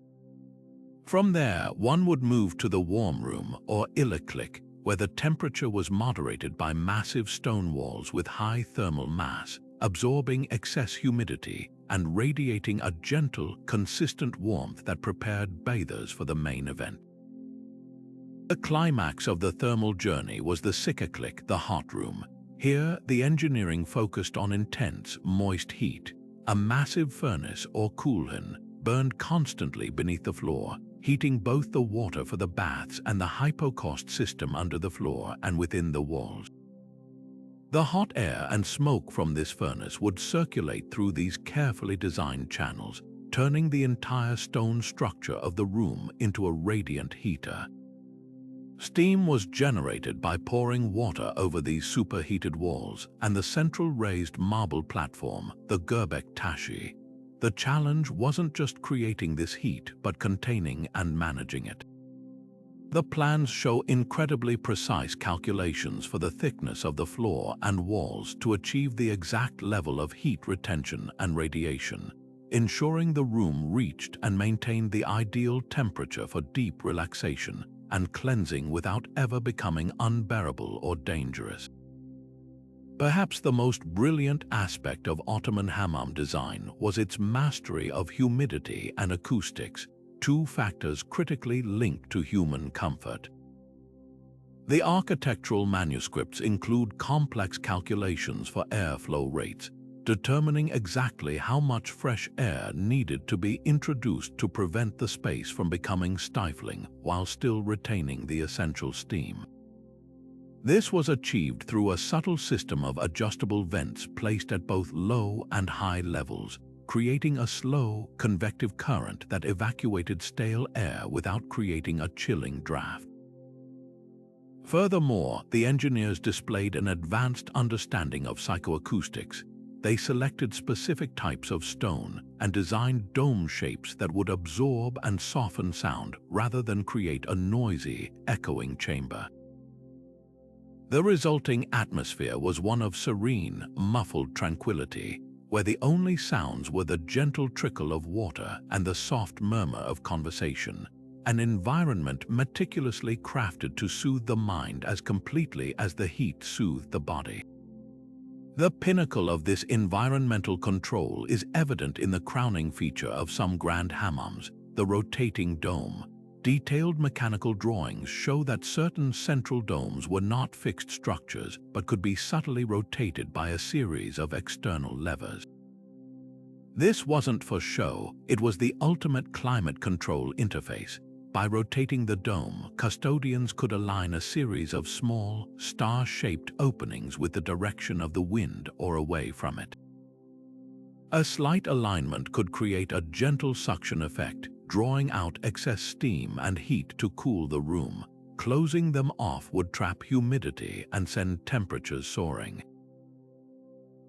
From there, one would move to the warm room, or Illiklik, where the temperature was moderated by massive stone walls with high thermal mass, absorbing excess humidity and radiating a gentle, consistent warmth that prepared bathers for the main event. The climax of the thermal journey was the Sikaklik, the hot room. Here, the engineering focused on intense, moist heat. A massive furnace, or kulhin, burned constantly beneath the floor, heating both the water for the baths and the hypocaust system under the floor and within the walls. The hot air and smoke from this furnace would circulate through these carefully designed channels, turning the entire stone structure of the room into a radiant heater. Steam was generated by pouring water over these superheated walls and the central raised marble platform, the Göbek Tashi. The challenge wasn't just creating this heat, but containing and managing it. The plans show incredibly precise calculations for the thickness of the floor and walls to achieve the exact level of heat retention and radiation, ensuring the room reached and maintained the ideal temperature for deep relaxation and cleansing without ever becoming unbearable or dangerous. Perhaps the most brilliant aspect of Ottoman hammam design was its mastery of humidity and acoustics, two factors critically linked to human comfort. The architectural manuscripts include complex calculations for airflow rates, determining exactly how much fresh air needed to be introduced to prevent the space from becoming stifling while still retaining the essential steam. This was achieved through a subtle system of adjustable vents placed at both low and high levels, creating a slow, convective current that evacuated stale air without creating a chilling draft. Furthermore, the engineers displayed an advanced understanding of psychoacoustics. They selected specific types of stone and designed dome shapes that would absorb and soften sound rather than create a noisy, echoing chamber. The resulting atmosphere was one of serene, muffled tranquility, where the only sounds were the gentle trickle of water and the soft murmur of conversation, an environment meticulously crafted to soothe the mind as completely as the heat soothed the body. The pinnacle of this environmental control is evident in the crowning feature of some grand hammams, the rotating dome. Detailed mechanical drawings show that certain central domes were not fixed structures but could be subtly rotated by a series of external levers. This wasn't for show, it was the ultimate climate control interface. By rotating the dome, custodians could align a series of small, star-shaped openings with the direction of the wind or away from it. A slight alignment could create a gentle suction effect, drawing out excess steam and heat to cool the room. Closing them off would trap humidity and send temperatures soaring.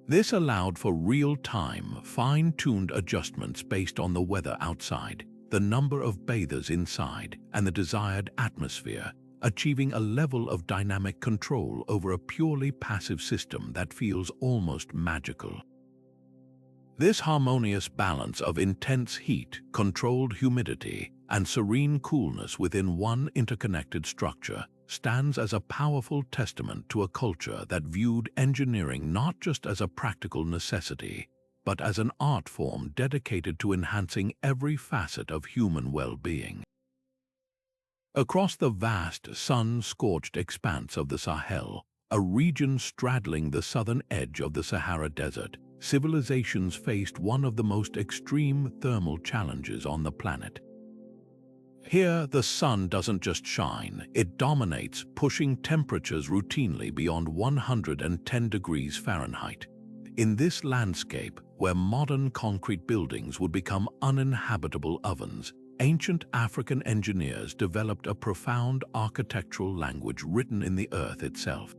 This allowed for real-time, fine-tuned adjustments based on the weather outside, the number of bathers inside, and the desired atmosphere, achieving a level of dynamic control over a purely passive system that feels almost magical. This harmonious balance of intense heat, controlled humidity, and serene coolness within one interconnected structure stands as a powerful testament to a culture that viewed engineering not just as a practical necessity, but as an art form dedicated to enhancing every facet of human well-being. Across the vast, sun-scorched expanse of the Sahel, a region straddling the southern edge of the Sahara Desert, civilizations faced one of the most extreme thermal challenges on the planet. Here, the sun doesn't just shine, it dominates, pushing temperatures routinely beyond 110 degrees Fahrenheit. In this landscape, where modern concrete buildings would become uninhabitable ovens, ancient African engineers developed a profound architectural language written in the earth itself.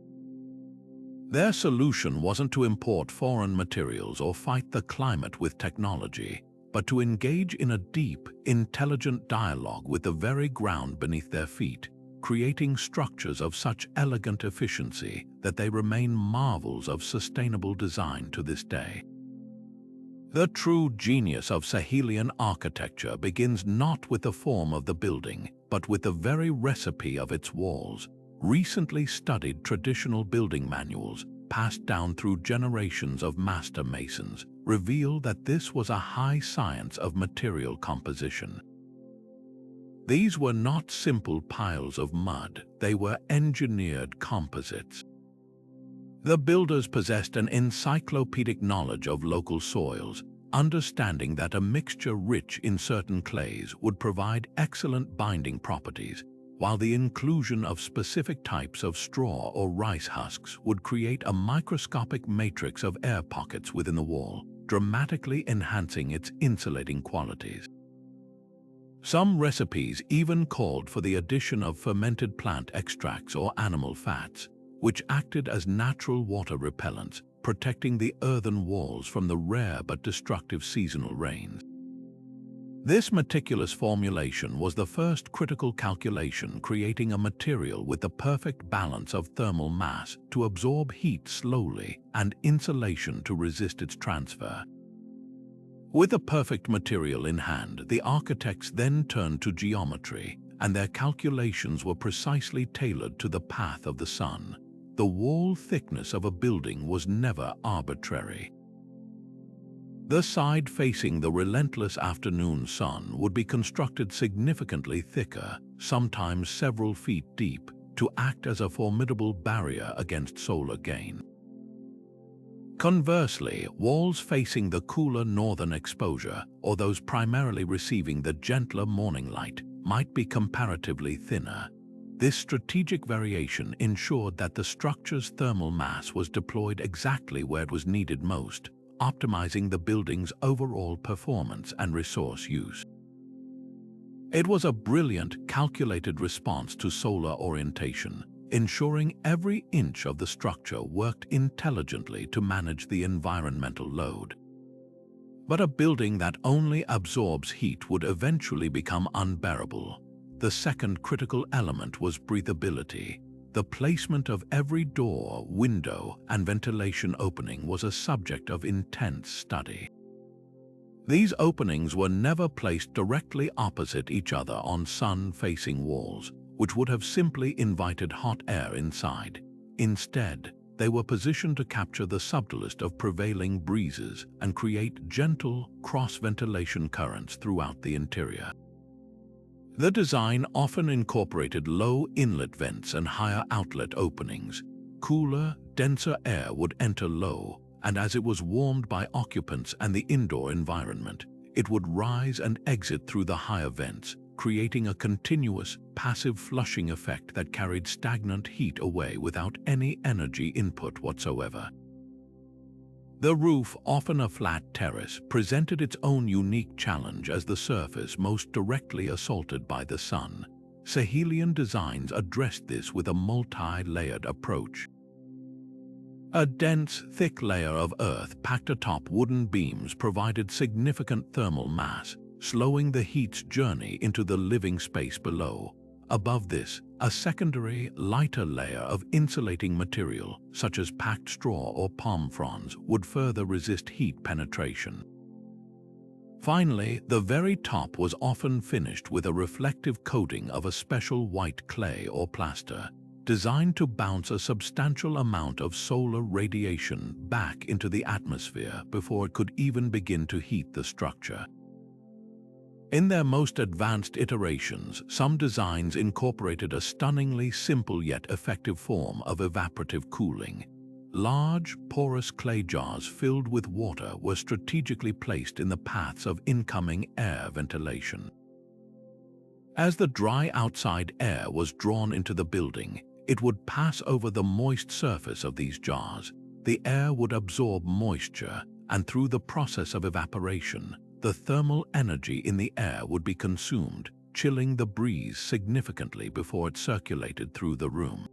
Their solution wasn't to import foreign materials or fight the climate with technology, but to engage in a deep, intelligent dialogue with the very ground beneath their feet, creating structures of such elegant efficiency that they remain marvels of sustainable design to this day. The true genius of Sahelian architecture begins not with the form of the building, but with the very recipe of its walls. Recently studied traditional building manuals, passed down through generations of master masons, reveal that this was a high science of material composition. These were not simple piles of mud, they were engineered composites. The builders possessed an encyclopedic knowledge of local soils, understanding that a mixture rich in certain clays would provide excellent binding properties, while the inclusion of specific types of straw or rice husks would create a microscopic matrix of air pockets within the wall, dramatically enhancing its insulating qualities. Some recipes even called for the addition of fermented plant extracts or animal fats, which acted as natural water repellents, protecting the earthen walls from the rare but destructive seasonal rains. This meticulous formulation was the first critical calculation, creating a material with the perfect balance of thermal mass to absorb heat slowly and insulation to resist its transfer. With a perfect material in hand, the architects then turned to geometry, and their calculations were precisely tailored to the path of the sun. The wall thickness of a building was never arbitrary. The side facing the relentless afternoon sun would be constructed significantly thicker, sometimes several feet deep, to act as a formidable barrier against solar gain. Conversely, walls facing the cooler northern exposure, or those primarily receiving the gentler morning light, might be comparatively thinner. This strategic variation ensured that the structure's thermal mass was deployed exactly where it was needed most, optimizing the building's overall performance and resource use. It was a brilliant, calculated response to solar orientation, ensuring every inch of the structure worked intelligently to manage the environmental load. But a building that only absorbs heat would eventually become unbearable. The second critical element was breathability. The placement of every door, window, and ventilation opening was a subject of intense study. These openings were never placed directly opposite each other on sun-facing walls, which would have simply invited hot air inside. Instead, they were positioned to capture the subtlest of prevailing breezes and create gentle, cross-ventilation currents throughout the interior. The design often incorporated low inlet vents and higher outlet openings. Cooler, denser air would enter low, and as it was warmed by occupants and the indoor environment, it would rise and exit through the higher vents, creating a continuous, passive flushing effect that carried stagnant heat away without any energy input whatsoever. The roof, often a flat terrace, presented its own unique challenge as the surface most directly assaulted by the sun. Sahelian designs addressed this with a multi-layered approach. A dense, thick layer of earth packed atop wooden beams provided significant thermal mass, slowing the heat's journey into the living space below. Above this, a secondary, lighter layer of insulating material, such as packed straw or palm fronds, would further resist heat penetration. Finally, the very top was often finished with a reflective coating of a special white clay or plaster, designed to bounce a substantial amount of solar radiation back into the atmosphere before it could even begin to heat the structure. In their most advanced iterations, some designs incorporated a stunningly simple yet effective form of evaporative cooling. Large, porous clay jars filled with water were strategically placed in the paths of incoming air ventilation. As the dry outside air was drawn into the building, it would pass over the moist surface of these jars. The air would absorb moisture, and through the process of evaporation, the thermal energy in the air would be consumed, chilling the breeze significantly before it circulated through the room.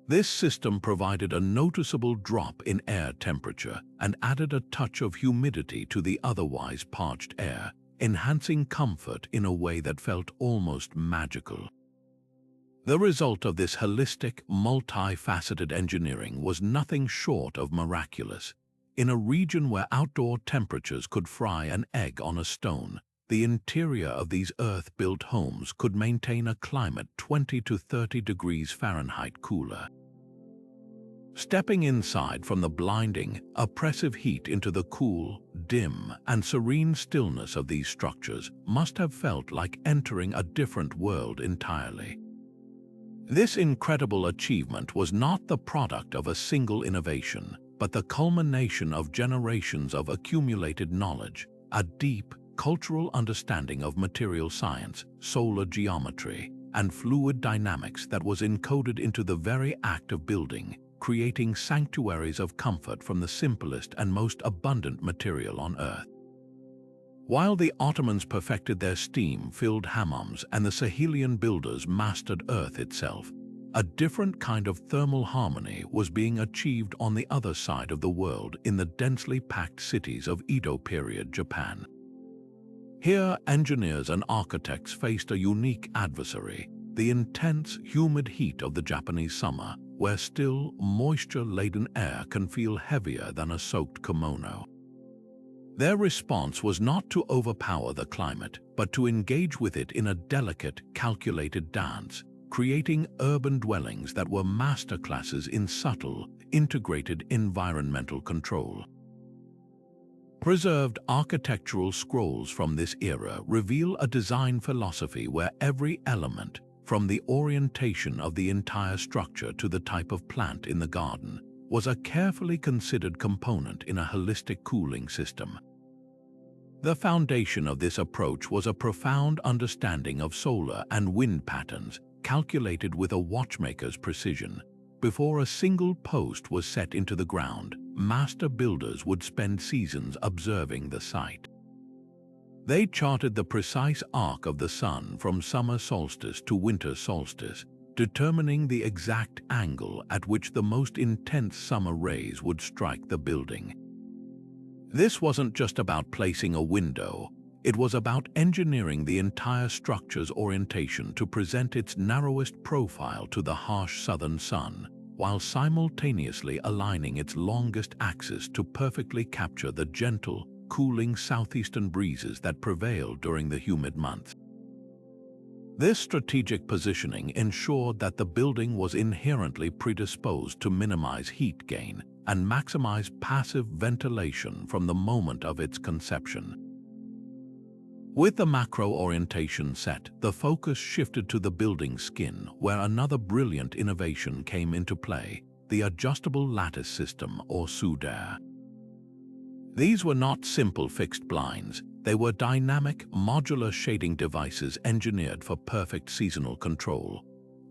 This system provided a noticeable drop in air temperature and added a touch of humidity to the otherwise parched air, enhancing comfort in a way that felt almost magical. The result of this holistic, multifaceted engineering was nothing short of miraculous. In a region where outdoor temperatures could fry an egg on a stone, the interior of these earth-built homes could maintain a climate 20 to 30 degrees Fahrenheit cooler. Stepping inside from the blinding, oppressive heat into the cool, dim, and serene stillness of these structures must have felt like entering a different world entirely. This incredible achievement was not the product of a single innovation, but the culmination of generations of accumulated knowledge, a deep, cultural understanding of material science, solar geometry, and fluid dynamics that was encoded into the very act of building, creating sanctuaries of comfort from the simplest and most abundant material on Earth. While the Ottomans perfected their steam-filled hammams and the Sahelian builders mastered Earth itself, a different kind of thermal harmony was being achieved on the other side of the world in the densely packed cities of Edo Period Japan. Here, engineers and architects faced a unique adversary, the intense, humid heat of the Japanese summer, where still, moisture-laden air can feel heavier than a soaked kimono. Their response was not to overpower the climate, but to engage with it in a delicate, calculated dance, creating urban dwellings that were masterclasses in subtle, integrated environmental control. Preserved architectural scrolls from this era reveal a design philosophy where every element, from the orientation of the entire structure to the type of plant in the garden, was a carefully considered component in a holistic cooling system. The foundation of this approach was a profound understanding of solar and wind patterns, calculated with a watchmaker's precision. Before a single post was set into the ground, master builders would spend seasons observing the site. They charted the precise arc of the sun from summer solstice to winter solstice, determining the exact angle at which the most intense summer rays would strike the building. This wasn't just about placing a window, it was about engineering the entire structure's orientation to present its narrowest profile to the harsh southern sun, while simultaneously aligning its longest axis to perfectly capture the gentle, cooling southeastern breezes that prevailed during the humid months. This strategic positioning ensured that the building was inherently predisposed to minimize heat gain and maximize passive ventilation from the moment of its conception. With the macro orientation set, the focus shifted to the building's skin, where another brilliant innovation came into play, the adjustable lattice system, or souder. These were not simple fixed blinds. They were dynamic, modular shading devices engineered for perfect seasonal control.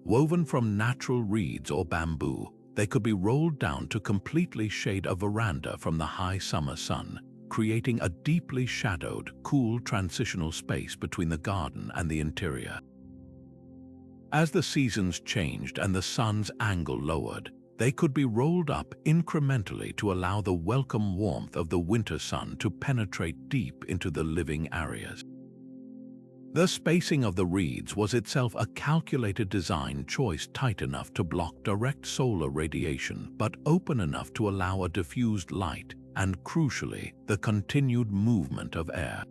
Woven from natural reeds or bamboo, they could be rolled down to completely shade a veranda from the high summer sun, creating a deeply shadowed, cool transitional space between the garden and the interior. As the seasons changed and the sun's angle lowered, they could be rolled up incrementally to allow the welcome warmth of the winter sun to penetrate deep into the living areas. The spacing of the reeds was itself a calculated design choice, tight enough to block direct solar radiation but open enough to allow a diffused light, and, crucially, the continued movement of air.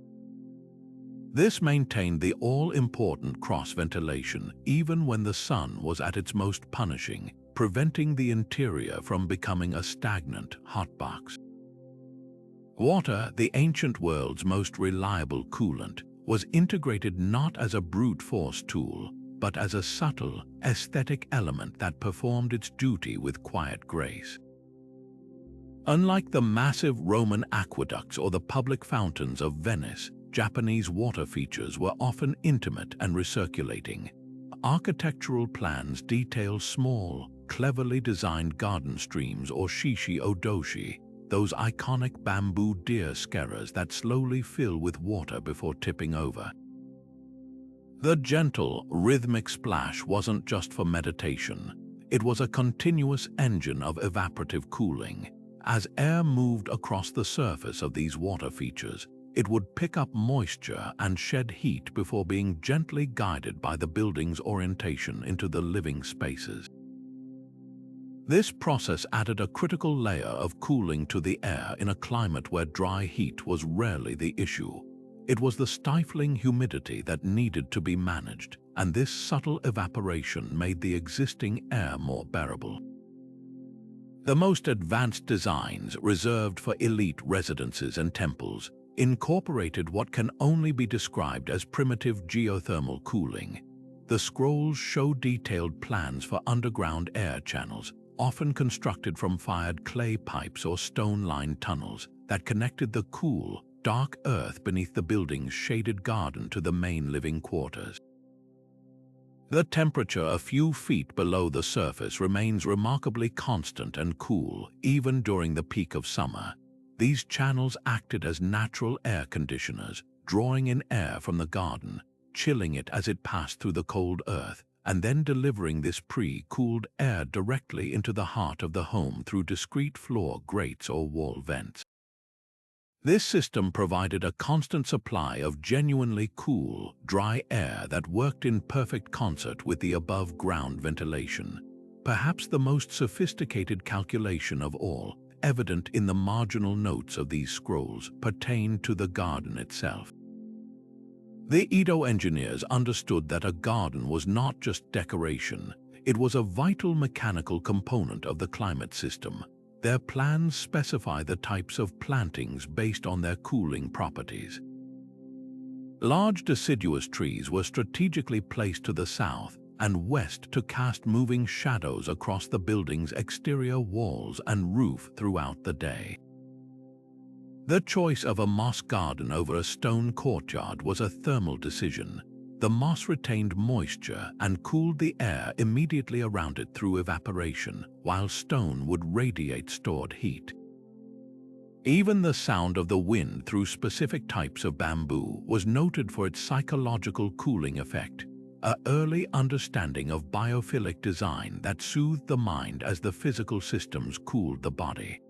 This maintained the all-important cross-ventilation even when the sun was at its most punishing, preventing the interior from becoming a stagnant hotbox. Water, the ancient world's most reliable coolant, was integrated not as a brute force tool, but as a subtle, aesthetic element that performed its duty with quiet grace. Unlike the massive Roman aqueducts or the public fountains of Venice, Japanese water features were often intimate and recirculating. Architectural plans detail small, cleverly designed garden streams or shishi odoshi, those iconic bamboo deer skerras that slowly fill with water before tipping over. The gentle, rhythmic splash wasn't just for meditation. It was a continuous engine of evaporative cooling. As air moved across the surface of these water features, it would pick up moisture and shed heat before being gently guided by the building's orientation into the living spaces. This process added a critical layer of cooling to the air in a climate where dry heat was rarely the issue. It was the stifling humidity that needed to be managed, and this subtle evaporation made the existing air more bearable. The most advanced designs, reserved for elite residences and temples, incorporated what can only be described as primitive geothermal cooling. The scrolls show detailed plans for underground air channels, often constructed from fired clay pipes or stone-lined tunnels that connected the cool, dark earth beneath the building's shaded garden to the main living quarters. The temperature a few feet below the surface remains remarkably constant and cool, even during the peak of summer. These channels acted as natural air conditioners, drawing in air from the garden, chilling it as it passed through the cold earth, and then delivering this pre-cooled air directly into the heart of the home through discrete floor grates or wall vents. This system provided a constant supply of genuinely cool, dry air that worked in perfect concert with the above-ground ventilation. Perhaps the most sophisticated calculation of all, evident in the marginal notes of these scrolls, pertained to the garden itself. The Edo engineers understood that a garden was not just decoration, it was a vital mechanical component of the climate system. Their plans specify the types of plantings based on their cooling properties. Large deciduous trees were strategically placed to the south and west to cast moving shadows across the building's exterior walls and roof throughout the day. The choice of a moss garden over a stone courtyard was a thermal decision. The moss retained moisture and cooled the air immediately around it through evaporation, while stone would radiate stored heat. Even the sound of the wind through specific types of bamboo was noted for its psychological cooling effect, an early understanding of biophilic design that soothed the mind as the physical systems cooled the body.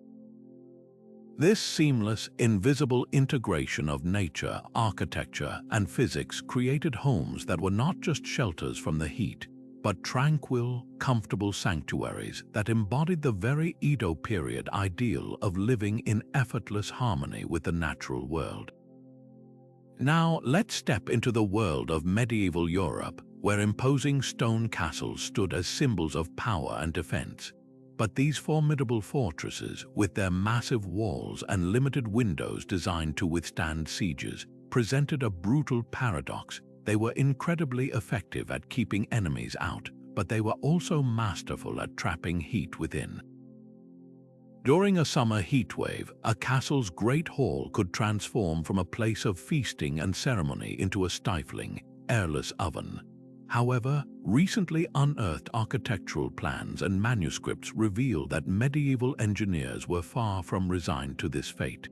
This seamless, invisible integration of nature, architecture, and physics created homes that were not just shelters from the heat, but tranquil, comfortable sanctuaries that embodied the very Edo period ideal of living in effortless harmony with the natural world. Now, let's step into the world of medieval Europe, where imposing stone castles stood as symbols of power and defense. But these formidable fortresses, with their massive walls and limited windows designed to withstand sieges, presented a brutal paradox. They were incredibly effective at keeping enemies out, but they were also masterful at trapping heat within. During a summer heatwave, a castle's great hall could transform from a place of feasting and ceremony into a stifling, airless oven. However, recently unearthed architectural plans and manuscripts reveal that medieval engineers were far from resigned to this fate.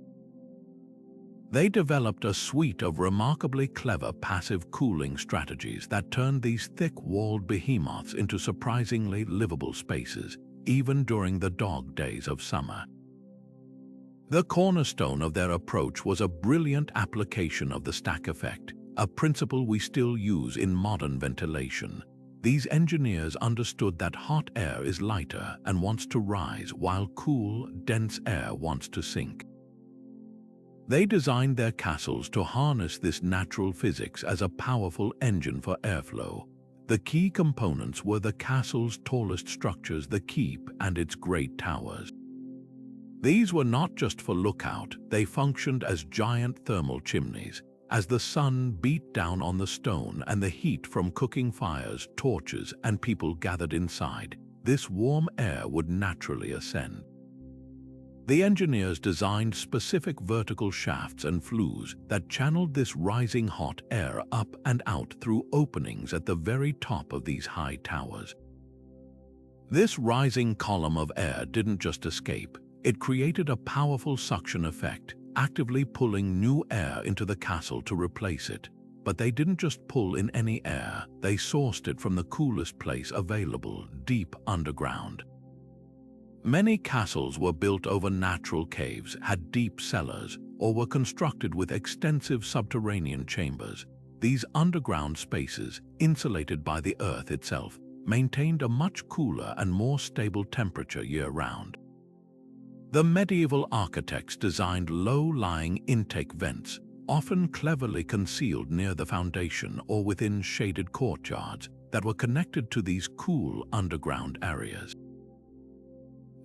They developed a suite of remarkably clever passive cooling strategies that turned these thick-walled behemoths into surprisingly livable spaces, even during the dog days of summer. The cornerstone of their approach was a brilliant application of the stack effect, a principle we still use in modern ventilation. These engineers understood that hot air is lighter and wants to rise while cool, dense air wants to sink. They designed their castles to harness this natural physics as a powerful engine for airflow. The key components were the castle's tallest structures, the keep and its great towers. These were not just for lookout, they functioned as giant thermal chimneys. As the sun beat down on the stone and the heat from cooking fires, torches, and people gathered inside, this warm air would naturally ascend. The engineers designed specific vertical shafts and flues that channeled this rising hot air up and out through openings at the very top of these high towers. This rising column of air didn't just escape, it created a powerful suction effect, actively pulling new air into the castle to replace it. But they didn't just pull in any air, they sourced it from the coolest place available, deep underground. Many castles were built over natural caves, had deep cellars, or were constructed with extensive subterranean chambers. These underground spaces, insulated by the earth itself, maintained a much cooler and more stable temperature year-round. The medieval architects designed low-lying intake vents, often cleverly concealed near the foundation or within shaded courtyards that were connected to these cool underground areas.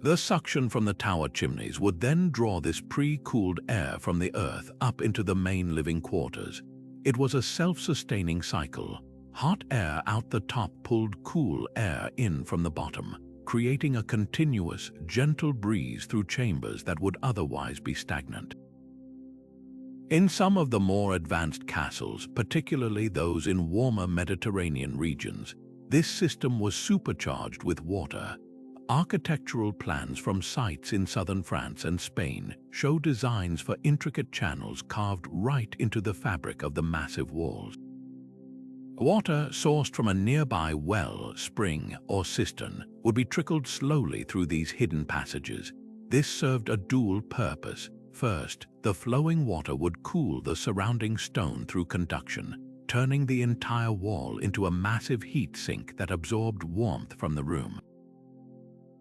The suction from the tower chimneys would then draw this pre-cooled air from the earth up into the main living quarters. It was a self-sustaining cycle. Hot air out the top pulled cool air in from the bottom, creating a continuous, gentle breeze through chambers that would otherwise be stagnant. In some of the more advanced castles, particularly those in warmer Mediterranean regions, this system was supercharged with water. Architectural plans from sites in southern France and Spain show designs for intricate channels carved right into the fabric of the massive walls. Water sourced from a nearby well, spring, or cistern would be trickled slowly through these hidden passages. This served a dual purpose. First, the flowing water would cool the surrounding stone through conduction, turning the entire wall into a massive heat sink that absorbed warmth from the room.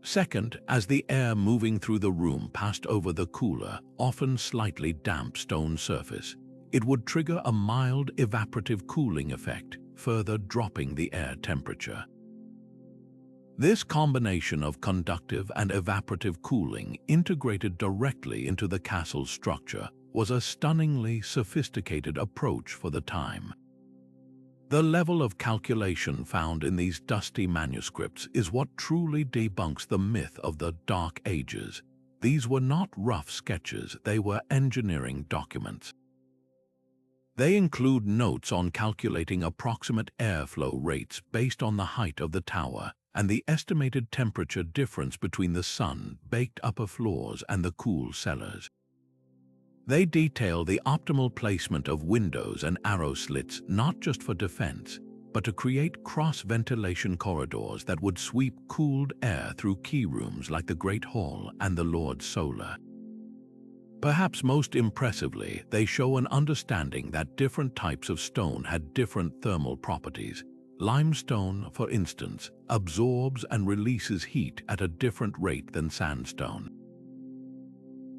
Second, as the air moving through the room passed over the cooler, often slightly damp stone surface, it would trigger a mild evaporative cooling effect, further dropping the air temperature. This combination of conductive and evaporative cooling integrated directly into the castle's structure was a stunningly sophisticated approach for the time. The level of calculation found in these dusty manuscripts is what truly debunks the myth of the Dark Ages. These were not rough sketches, they were engineering documents. They include notes on calculating approximate airflow rates based on the height of the tower and the estimated temperature difference between the sun-baked upper floors and the cool cellars. They detail the optimal placement of windows and arrow slits not just for defense, but to create cross-ventilation corridors that would sweep cooled air through key rooms like the Great Hall and the Lord's Solar. Perhaps most impressively, they show an understanding that different types of stone had different thermal properties. Limestone, for instance, absorbs and releases heat at a different rate than sandstone.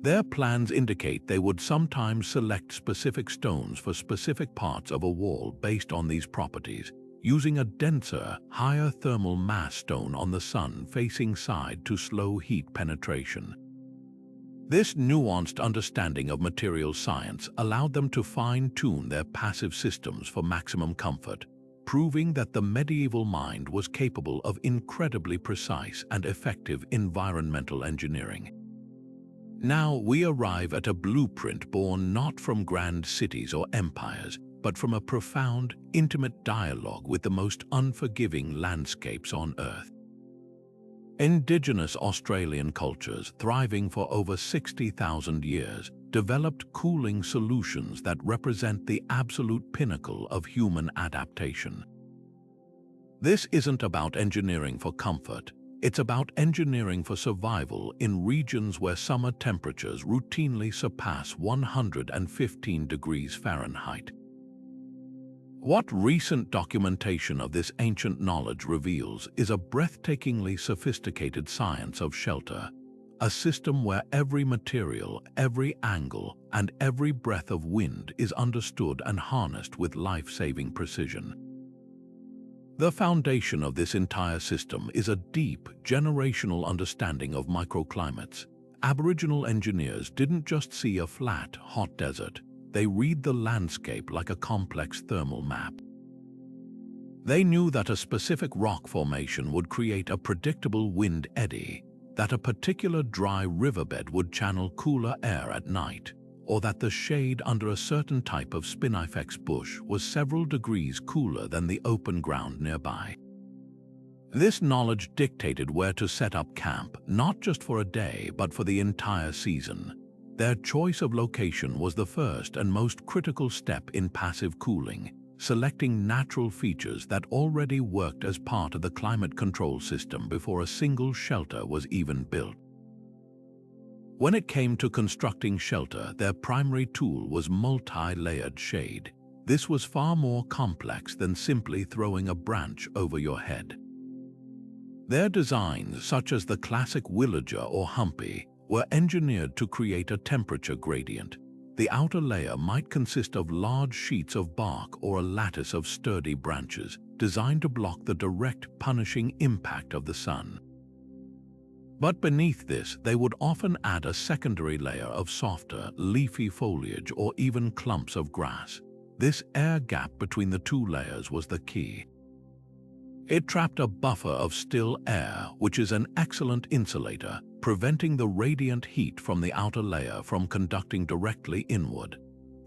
Their plans indicate they would sometimes select specific stones for specific parts of a wall based on these properties, using a denser, higher thermal mass stone on the sun-facing side to slow heat penetration. This nuanced understanding of material science allowed them to fine-tune their passive systems for maximum comfort, proving that the medieval mind was capable of incredibly precise and effective environmental engineering. Now we arrive at a blueprint born not from grand cities or empires, but from a profound, intimate dialogue with the most unforgiving landscapes on Earth. Indigenous Australian cultures, thriving for over 60,000 years, developed cooling solutions that represent the absolute pinnacle of human adaptation. This isn't about engineering for comfort. It's about engineering for survival in regions where summer temperatures routinely surpass 115 degrees Fahrenheit. What recent documentation of this ancient knowledge reveals is a breathtakingly sophisticated science of shelter. a system where every material, every angle, and every breath of wind is understood and harnessed with life-saving precision. The foundation of this entire system is a deep, generational understanding of microclimates. Aboriginal engineers didn't just see a flat, hot desert. They read the landscape like a complex thermal map. They knew that a specific rock formation would create a predictable wind eddy, that a particular dry riverbed would channel cooler air at night, or that the shade under a certain type of spinifex bush was several degrees cooler than the open ground nearby. This knowledge dictated where to set up camp, not just for a day, but for the entire season. Their choice of location was the first and most critical step in passive cooling, selecting natural features that already worked as part of the climate control system before a single shelter was even built. When it came to constructing shelter, their primary tool was multi-layered shade. This was far more complex than simply throwing a branch over your head. Their designs, such as the classic villager or humpy, were engineered to create a temperature gradient. The outer layer might consist of large sheets of bark or a lattice of sturdy branches, designed to block the direct, punishing impact of the sun. But beneath this, they would often add a secondary layer of softer, leafy foliage or even clumps of grass. This air gap between the two layers was the key. It trapped a buffer of still air, which is an excellent insulator, preventing the radiant heat from the outer layer from conducting directly inward.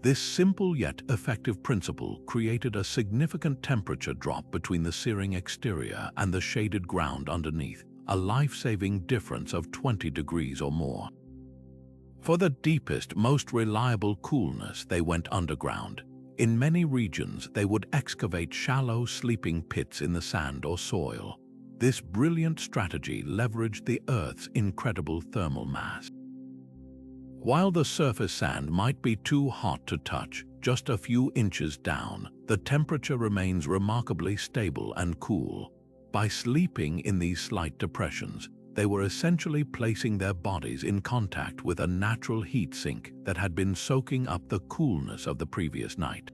This simple yet effective principle created a significant temperature drop between the searing exterior and the shaded ground underneath, a life-saving difference of 20 degrees or more. For the deepest, most reliable coolness, they went underground. In many regions, they would excavate shallow sleeping pits in the sand or soil. This brilliant strategy leveraged the Earth's incredible thermal mass. While the surface sand might be too hot to touch, just a few inches down, the temperature remains remarkably stable and cool. By sleeping in these slight depressions, they were essentially placing their bodies in contact with a natural heat sink that had been soaking up the coolness of the previous night.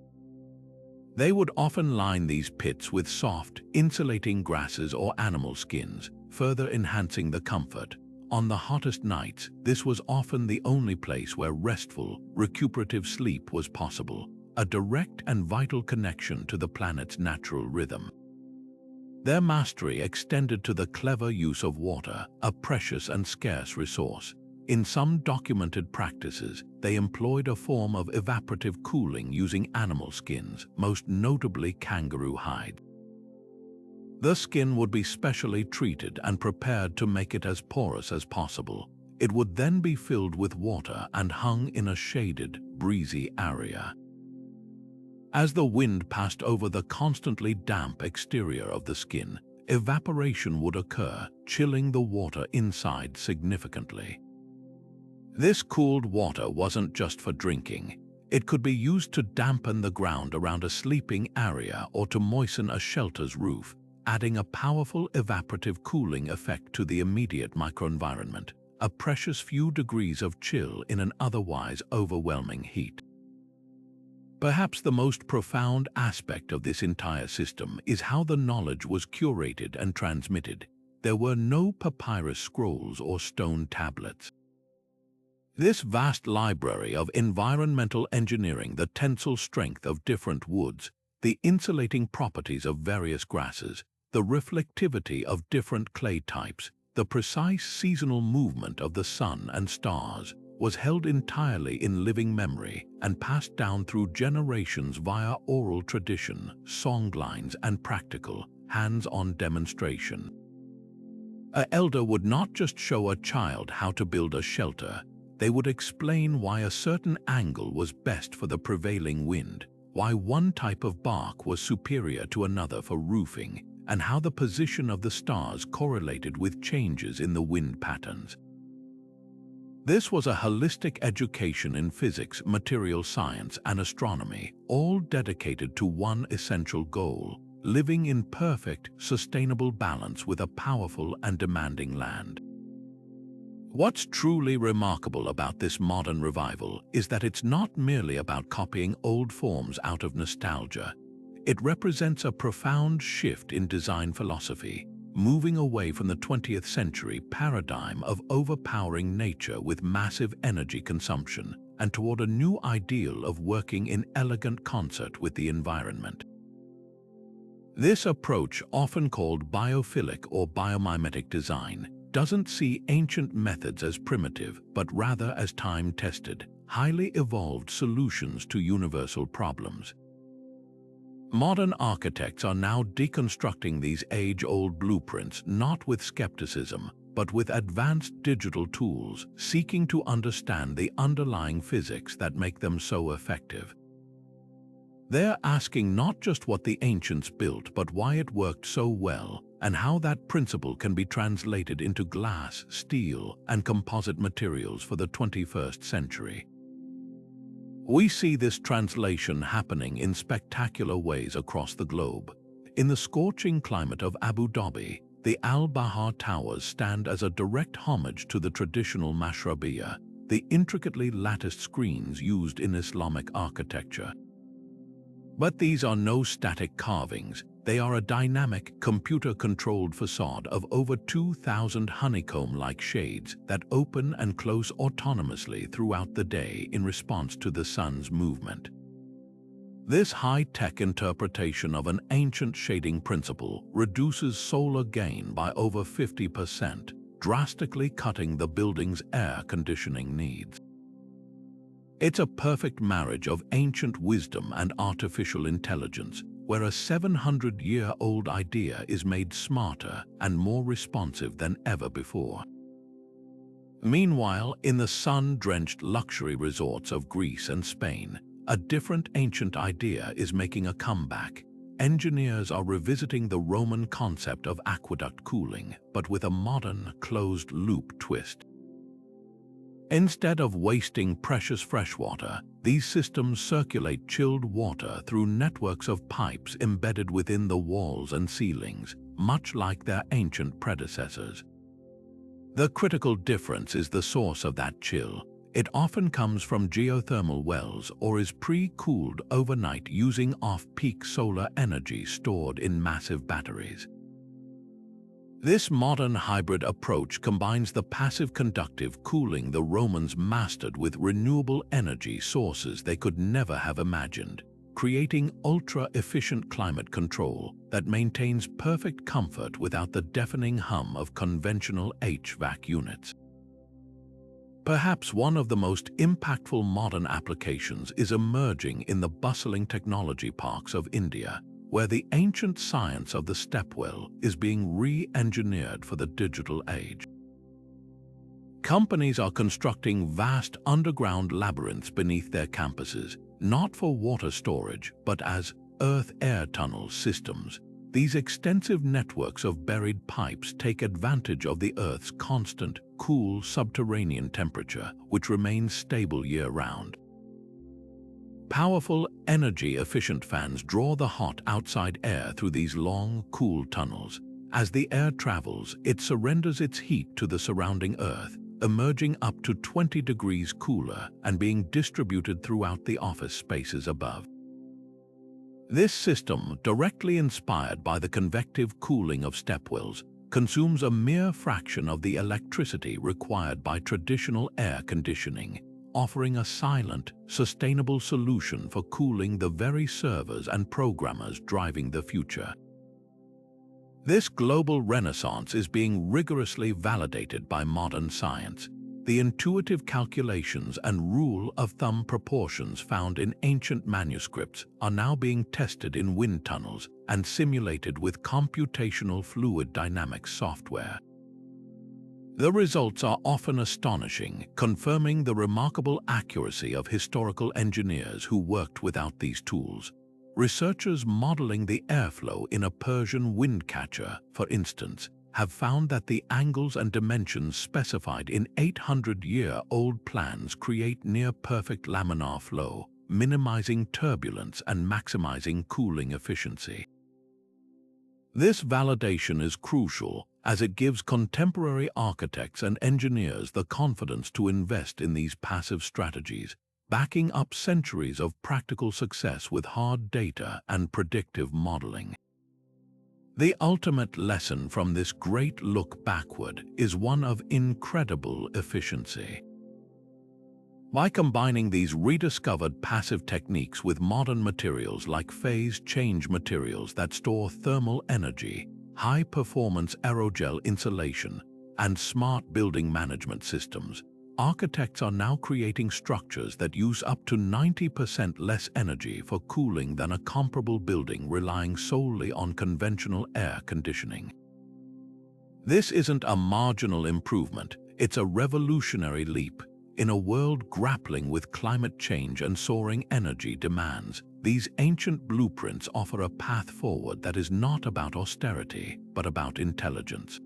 They would often line these pits with soft, insulating grasses or animal skins, further enhancing the comfort. On the hottest nights, this was often the only place where restful, recuperative sleep was possible, a direct and vital connection to the planet's natural rhythm. Their mastery extended to the clever use of water, a precious and scarce resource. In some documented practices, they employed a form of evaporative cooling using animal skins, most notably kangaroo hide. The skin would be specially treated and prepared to make it as porous as possible. It would then be filled with water and hung in a shaded, breezy area. As the wind passed over the constantly damp exterior of the skin, evaporation would occur, chilling the water inside significantly. This cooled water wasn't just for drinking. It could be used to dampen the ground around a sleeping area or to moisten a shelter's roof, adding a powerful evaporative cooling effect to the immediate microenvironment, a precious few degrees of chill in an otherwise overwhelming heat. Perhaps the most profound aspect of this entire system is how the knowledge was curated and transmitted. There were no papyrus scrolls or stone tablets. This vast library of environmental engineering, the tensile strength of different woods, the insulating properties of various grasses, the reflectivity of different clay types, the precise seasonal movement of the sun and stars, was held entirely in living memory and passed down through generations via oral tradition, songlines, and practical, hands-on demonstration. An elder would not just show a child how to build a shelter. They would explain why a certain angle was best for the prevailing wind, why one type of bark was superior to another for roofing, and how the position of the stars correlated with changes in the wind patterns. This was a holistic education in physics, material science, and astronomy, all dedicated to one essential goal: living in perfect, sustainable balance with a powerful and demanding land. What's truly remarkable about this modern revival is that it's not merely about copying old forms out of nostalgia. It represents a profound shift in design philosophy, moving away from the 20th century paradigm of overpowering nature with massive energy consumption and toward a new ideal of working in elegant concert with the environment. This approach, often called biophilic or biomimetic design, doesn't see ancient methods as primitive, but rather as time-tested, highly evolved solutions to universal problems. Modern architects are now deconstructing these age-old blueprints not with skepticism, but with advanced digital tools, seeking to understand the underlying physics that make them so effective. They're asking not just what the ancients built, but why it worked so well, and how that principle can be translated into glass, steel, and composite materials for the 21st century. We see this translation happening in spectacular ways across the globe. In the scorching climate of Abu Dhabi, the Al-Bahar Towers stand as a direct homage to the traditional mashrabiyah, the intricately latticed screens used in Islamic architecture. But these are no static carvings. They are a dynamic, computer-controlled facade of over 2,000 honeycomb-like shades that open and close autonomously throughout the day in response to the sun's movement. This high-tech interpretation of an ancient shading principle reduces solar gain by over 50%, drastically cutting the building's air conditioning needs. It's a perfect marriage of ancient wisdom and artificial intelligence, where a 700-year-old idea is made smarter and more responsive than ever before. Meanwhile, in the sun-drenched luxury resorts of Greece and Spain, a different ancient idea is making a comeback. Engineers are revisiting the Roman concept of aqueduct cooling, but with a modern, closed-loop twist. Instead of wasting precious freshwater, these systems circulate chilled water through networks of pipes embedded within the walls and ceilings, much like their ancient predecessors. The critical difference is the source of that chill. It often comes from geothermal wells or is pre-cooled overnight using off-peak solar energy stored in massive batteries. This modern hybrid approach combines the passive conductive cooling the Romans mastered with renewable energy sources they could never have imagined, creating ultra-efficient climate control that maintains perfect comfort without the deafening hum of conventional HVAC units. Perhaps one of the most impactful modern applications is emerging in the bustling technology parks of India, where the ancient science of the stepwell is being re-engineered for the digital age. Companies are constructing vast underground labyrinths beneath their campuses, not for water storage, but as earth-air tunnel systems. These extensive networks of buried pipes take advantage of the Earth's constant, cool subterranean temperature, which remains stable year-round. Powerful, energy-efficient fans draw the hot outside air through these long, cool tunnels. As the air travels, it surrenders its heat to the surrounding Earth, emerging up to 20 degrees cooler and being distributed throughout the office spaces above. This system, directly inspired by the convective cooling of stepwells, consumes a mere fraction of the electricity required by traditional air conditioning, offering a silent, sustainable solution for cooling the very servers and programmers driving the future. This global renaissance is being rigorously validated by modern science. The intuitive calculations and rule-of-thumb proportions found in ancient manuscripts are now being tested in wind tunnels and simulated with computational fluid dynamics software. The results are often astonishing, confirming the remarkable accuracy of historical engineers who worked without these tools. Researchers modeling the airflow in a Persian windcatcher, for instance, have found that the angles and dimensions specified in 800-year-old plans create near-perfect laminar flow, minimizing turbulence and maximizing cooling efficiency. This validation is crucial, as it gives contemporary architects and engineers the confidence to invest in these passive strategies, backing up centuries of practical success with hard data and predictive modeling. The ultimate lesson from this great look backward is one of incredible efficiency. By combining these rediscovered passive techniques with modern materials like phase change materials that store thermal energy, high-performance aerogel insulation, and smart building management systems, architects are now creating structures that use up to 90% less energy for cooling than a comparable building relying solely on conventional air conditioning. This isn't a marginal improvement, it's a revolutionary leap. In a world grappling with climate change and soaring energy demands, these ancient blueprints offer a path forward that is not about austerity, but about intelligence.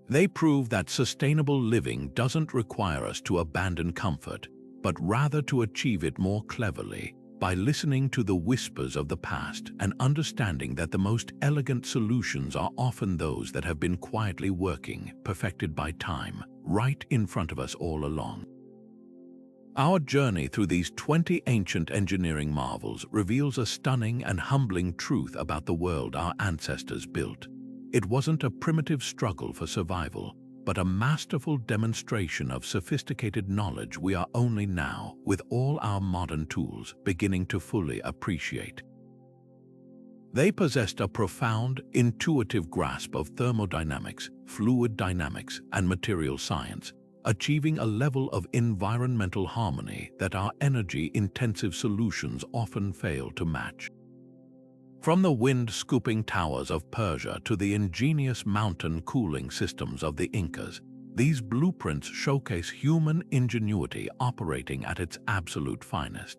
They prove that sustainable living doesn't require us to abandon comfort, but rather to achieve it more cleverly, by listening to the whispers of the past and understanding that the most elegant solutions are often those that have been quietly working, perfected by time, right in front of us all along. Our journey through these 20 ancient engineering marvels reveals a stunning and humbling truth about the world our ancestors built. It wasn't a primitive struggle for survival, but a masterful demonstration of sophisticated knowledge we are only now, with all our modern tools, beginning to fully appreciate. They possessed a profound, intuitive grasp of thermodynamics, fluid dynamics, and material science, achieving a level of environmental harmony that our energy-intensive solutions often fail to match. From the wind-scooping towers of Persia to the ingenious mountain cooling systems of the Incas, these blueprints showcase human ingenuity operating at its absolute finest.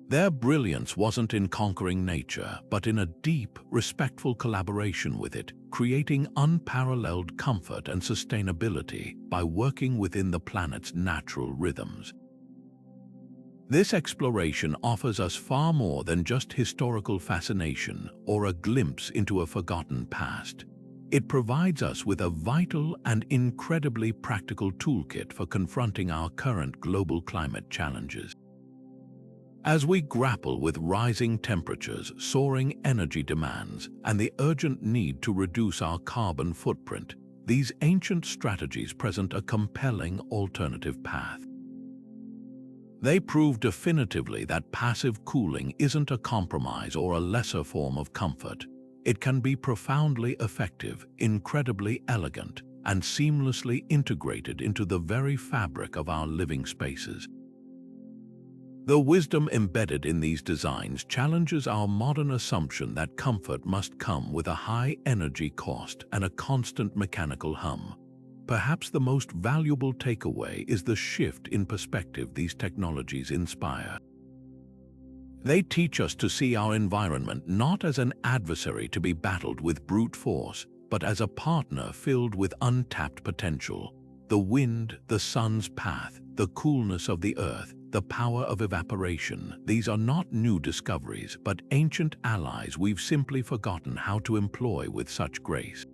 Their brilliance wasn't in conquering nature, but in a deep, respectful collaboration with it, creating unparalleled comfort and sustainability by working within the planet's natural rhythms. This exploration offers us far more than just historical fascination or a glimpse into a forgotten past. It provides us with a vital and incredibly practical toolkit for confronting our current global climate challenges. As we grapple with rising temperatures, soaring energy demands, and the urgent need to reduce our carbon footprint, these ancient strategies present a compelling alternative path. They prove definitively that passive cooling isn't a compromise or a lesser form of comfort. It can be profoundly effective, incredibly elegant, and seamlessly integrated into the very fabric of our living spaces. The wisdom embedded in these designs challenges our modern assumption that comfort must come with a high energy cost and a constant mechanical hum. Perhaps the most valuable takeaway is the shift in perspective these technologies inspire. They teach us to see our environment not as an adversary to be battled with brute force, but as a partner filled with untapped potential. The wind, the sun's path, the coolness of the earth, the power of evaporation, these are not new discoveries, but ancient allies we've simply forgotten how to employ with such grace.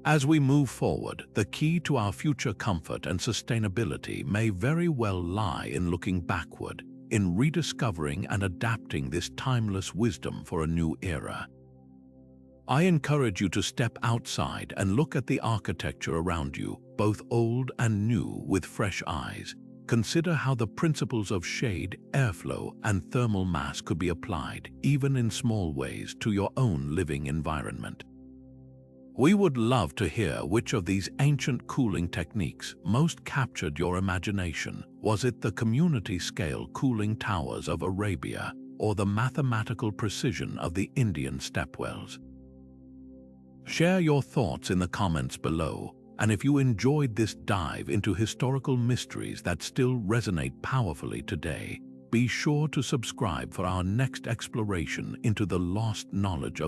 As we move forward, the key to our future comfort and sustainability may very well lie in looking backward, in rediscovering and adapting this timeless wisdom for a new era. I encourage you to step outside and look at the architecture around you, both old and new, with fresh eyes. Consider how the principles of shade, airflow, and thermal mass could be applied, even in small ways, to your own living environment. We would love to hear which of these ancient cooling techniques most captured your imagination. Was it the community-scale cooling towers of Arabia, or the mathematical precision of the Indian stepwells? Share your thoughts in the comments below, and if you enjoyed this dive into historical mysteries that still resonate powerfully today, be sure to subscribe for our next exploration into the lost knowledge of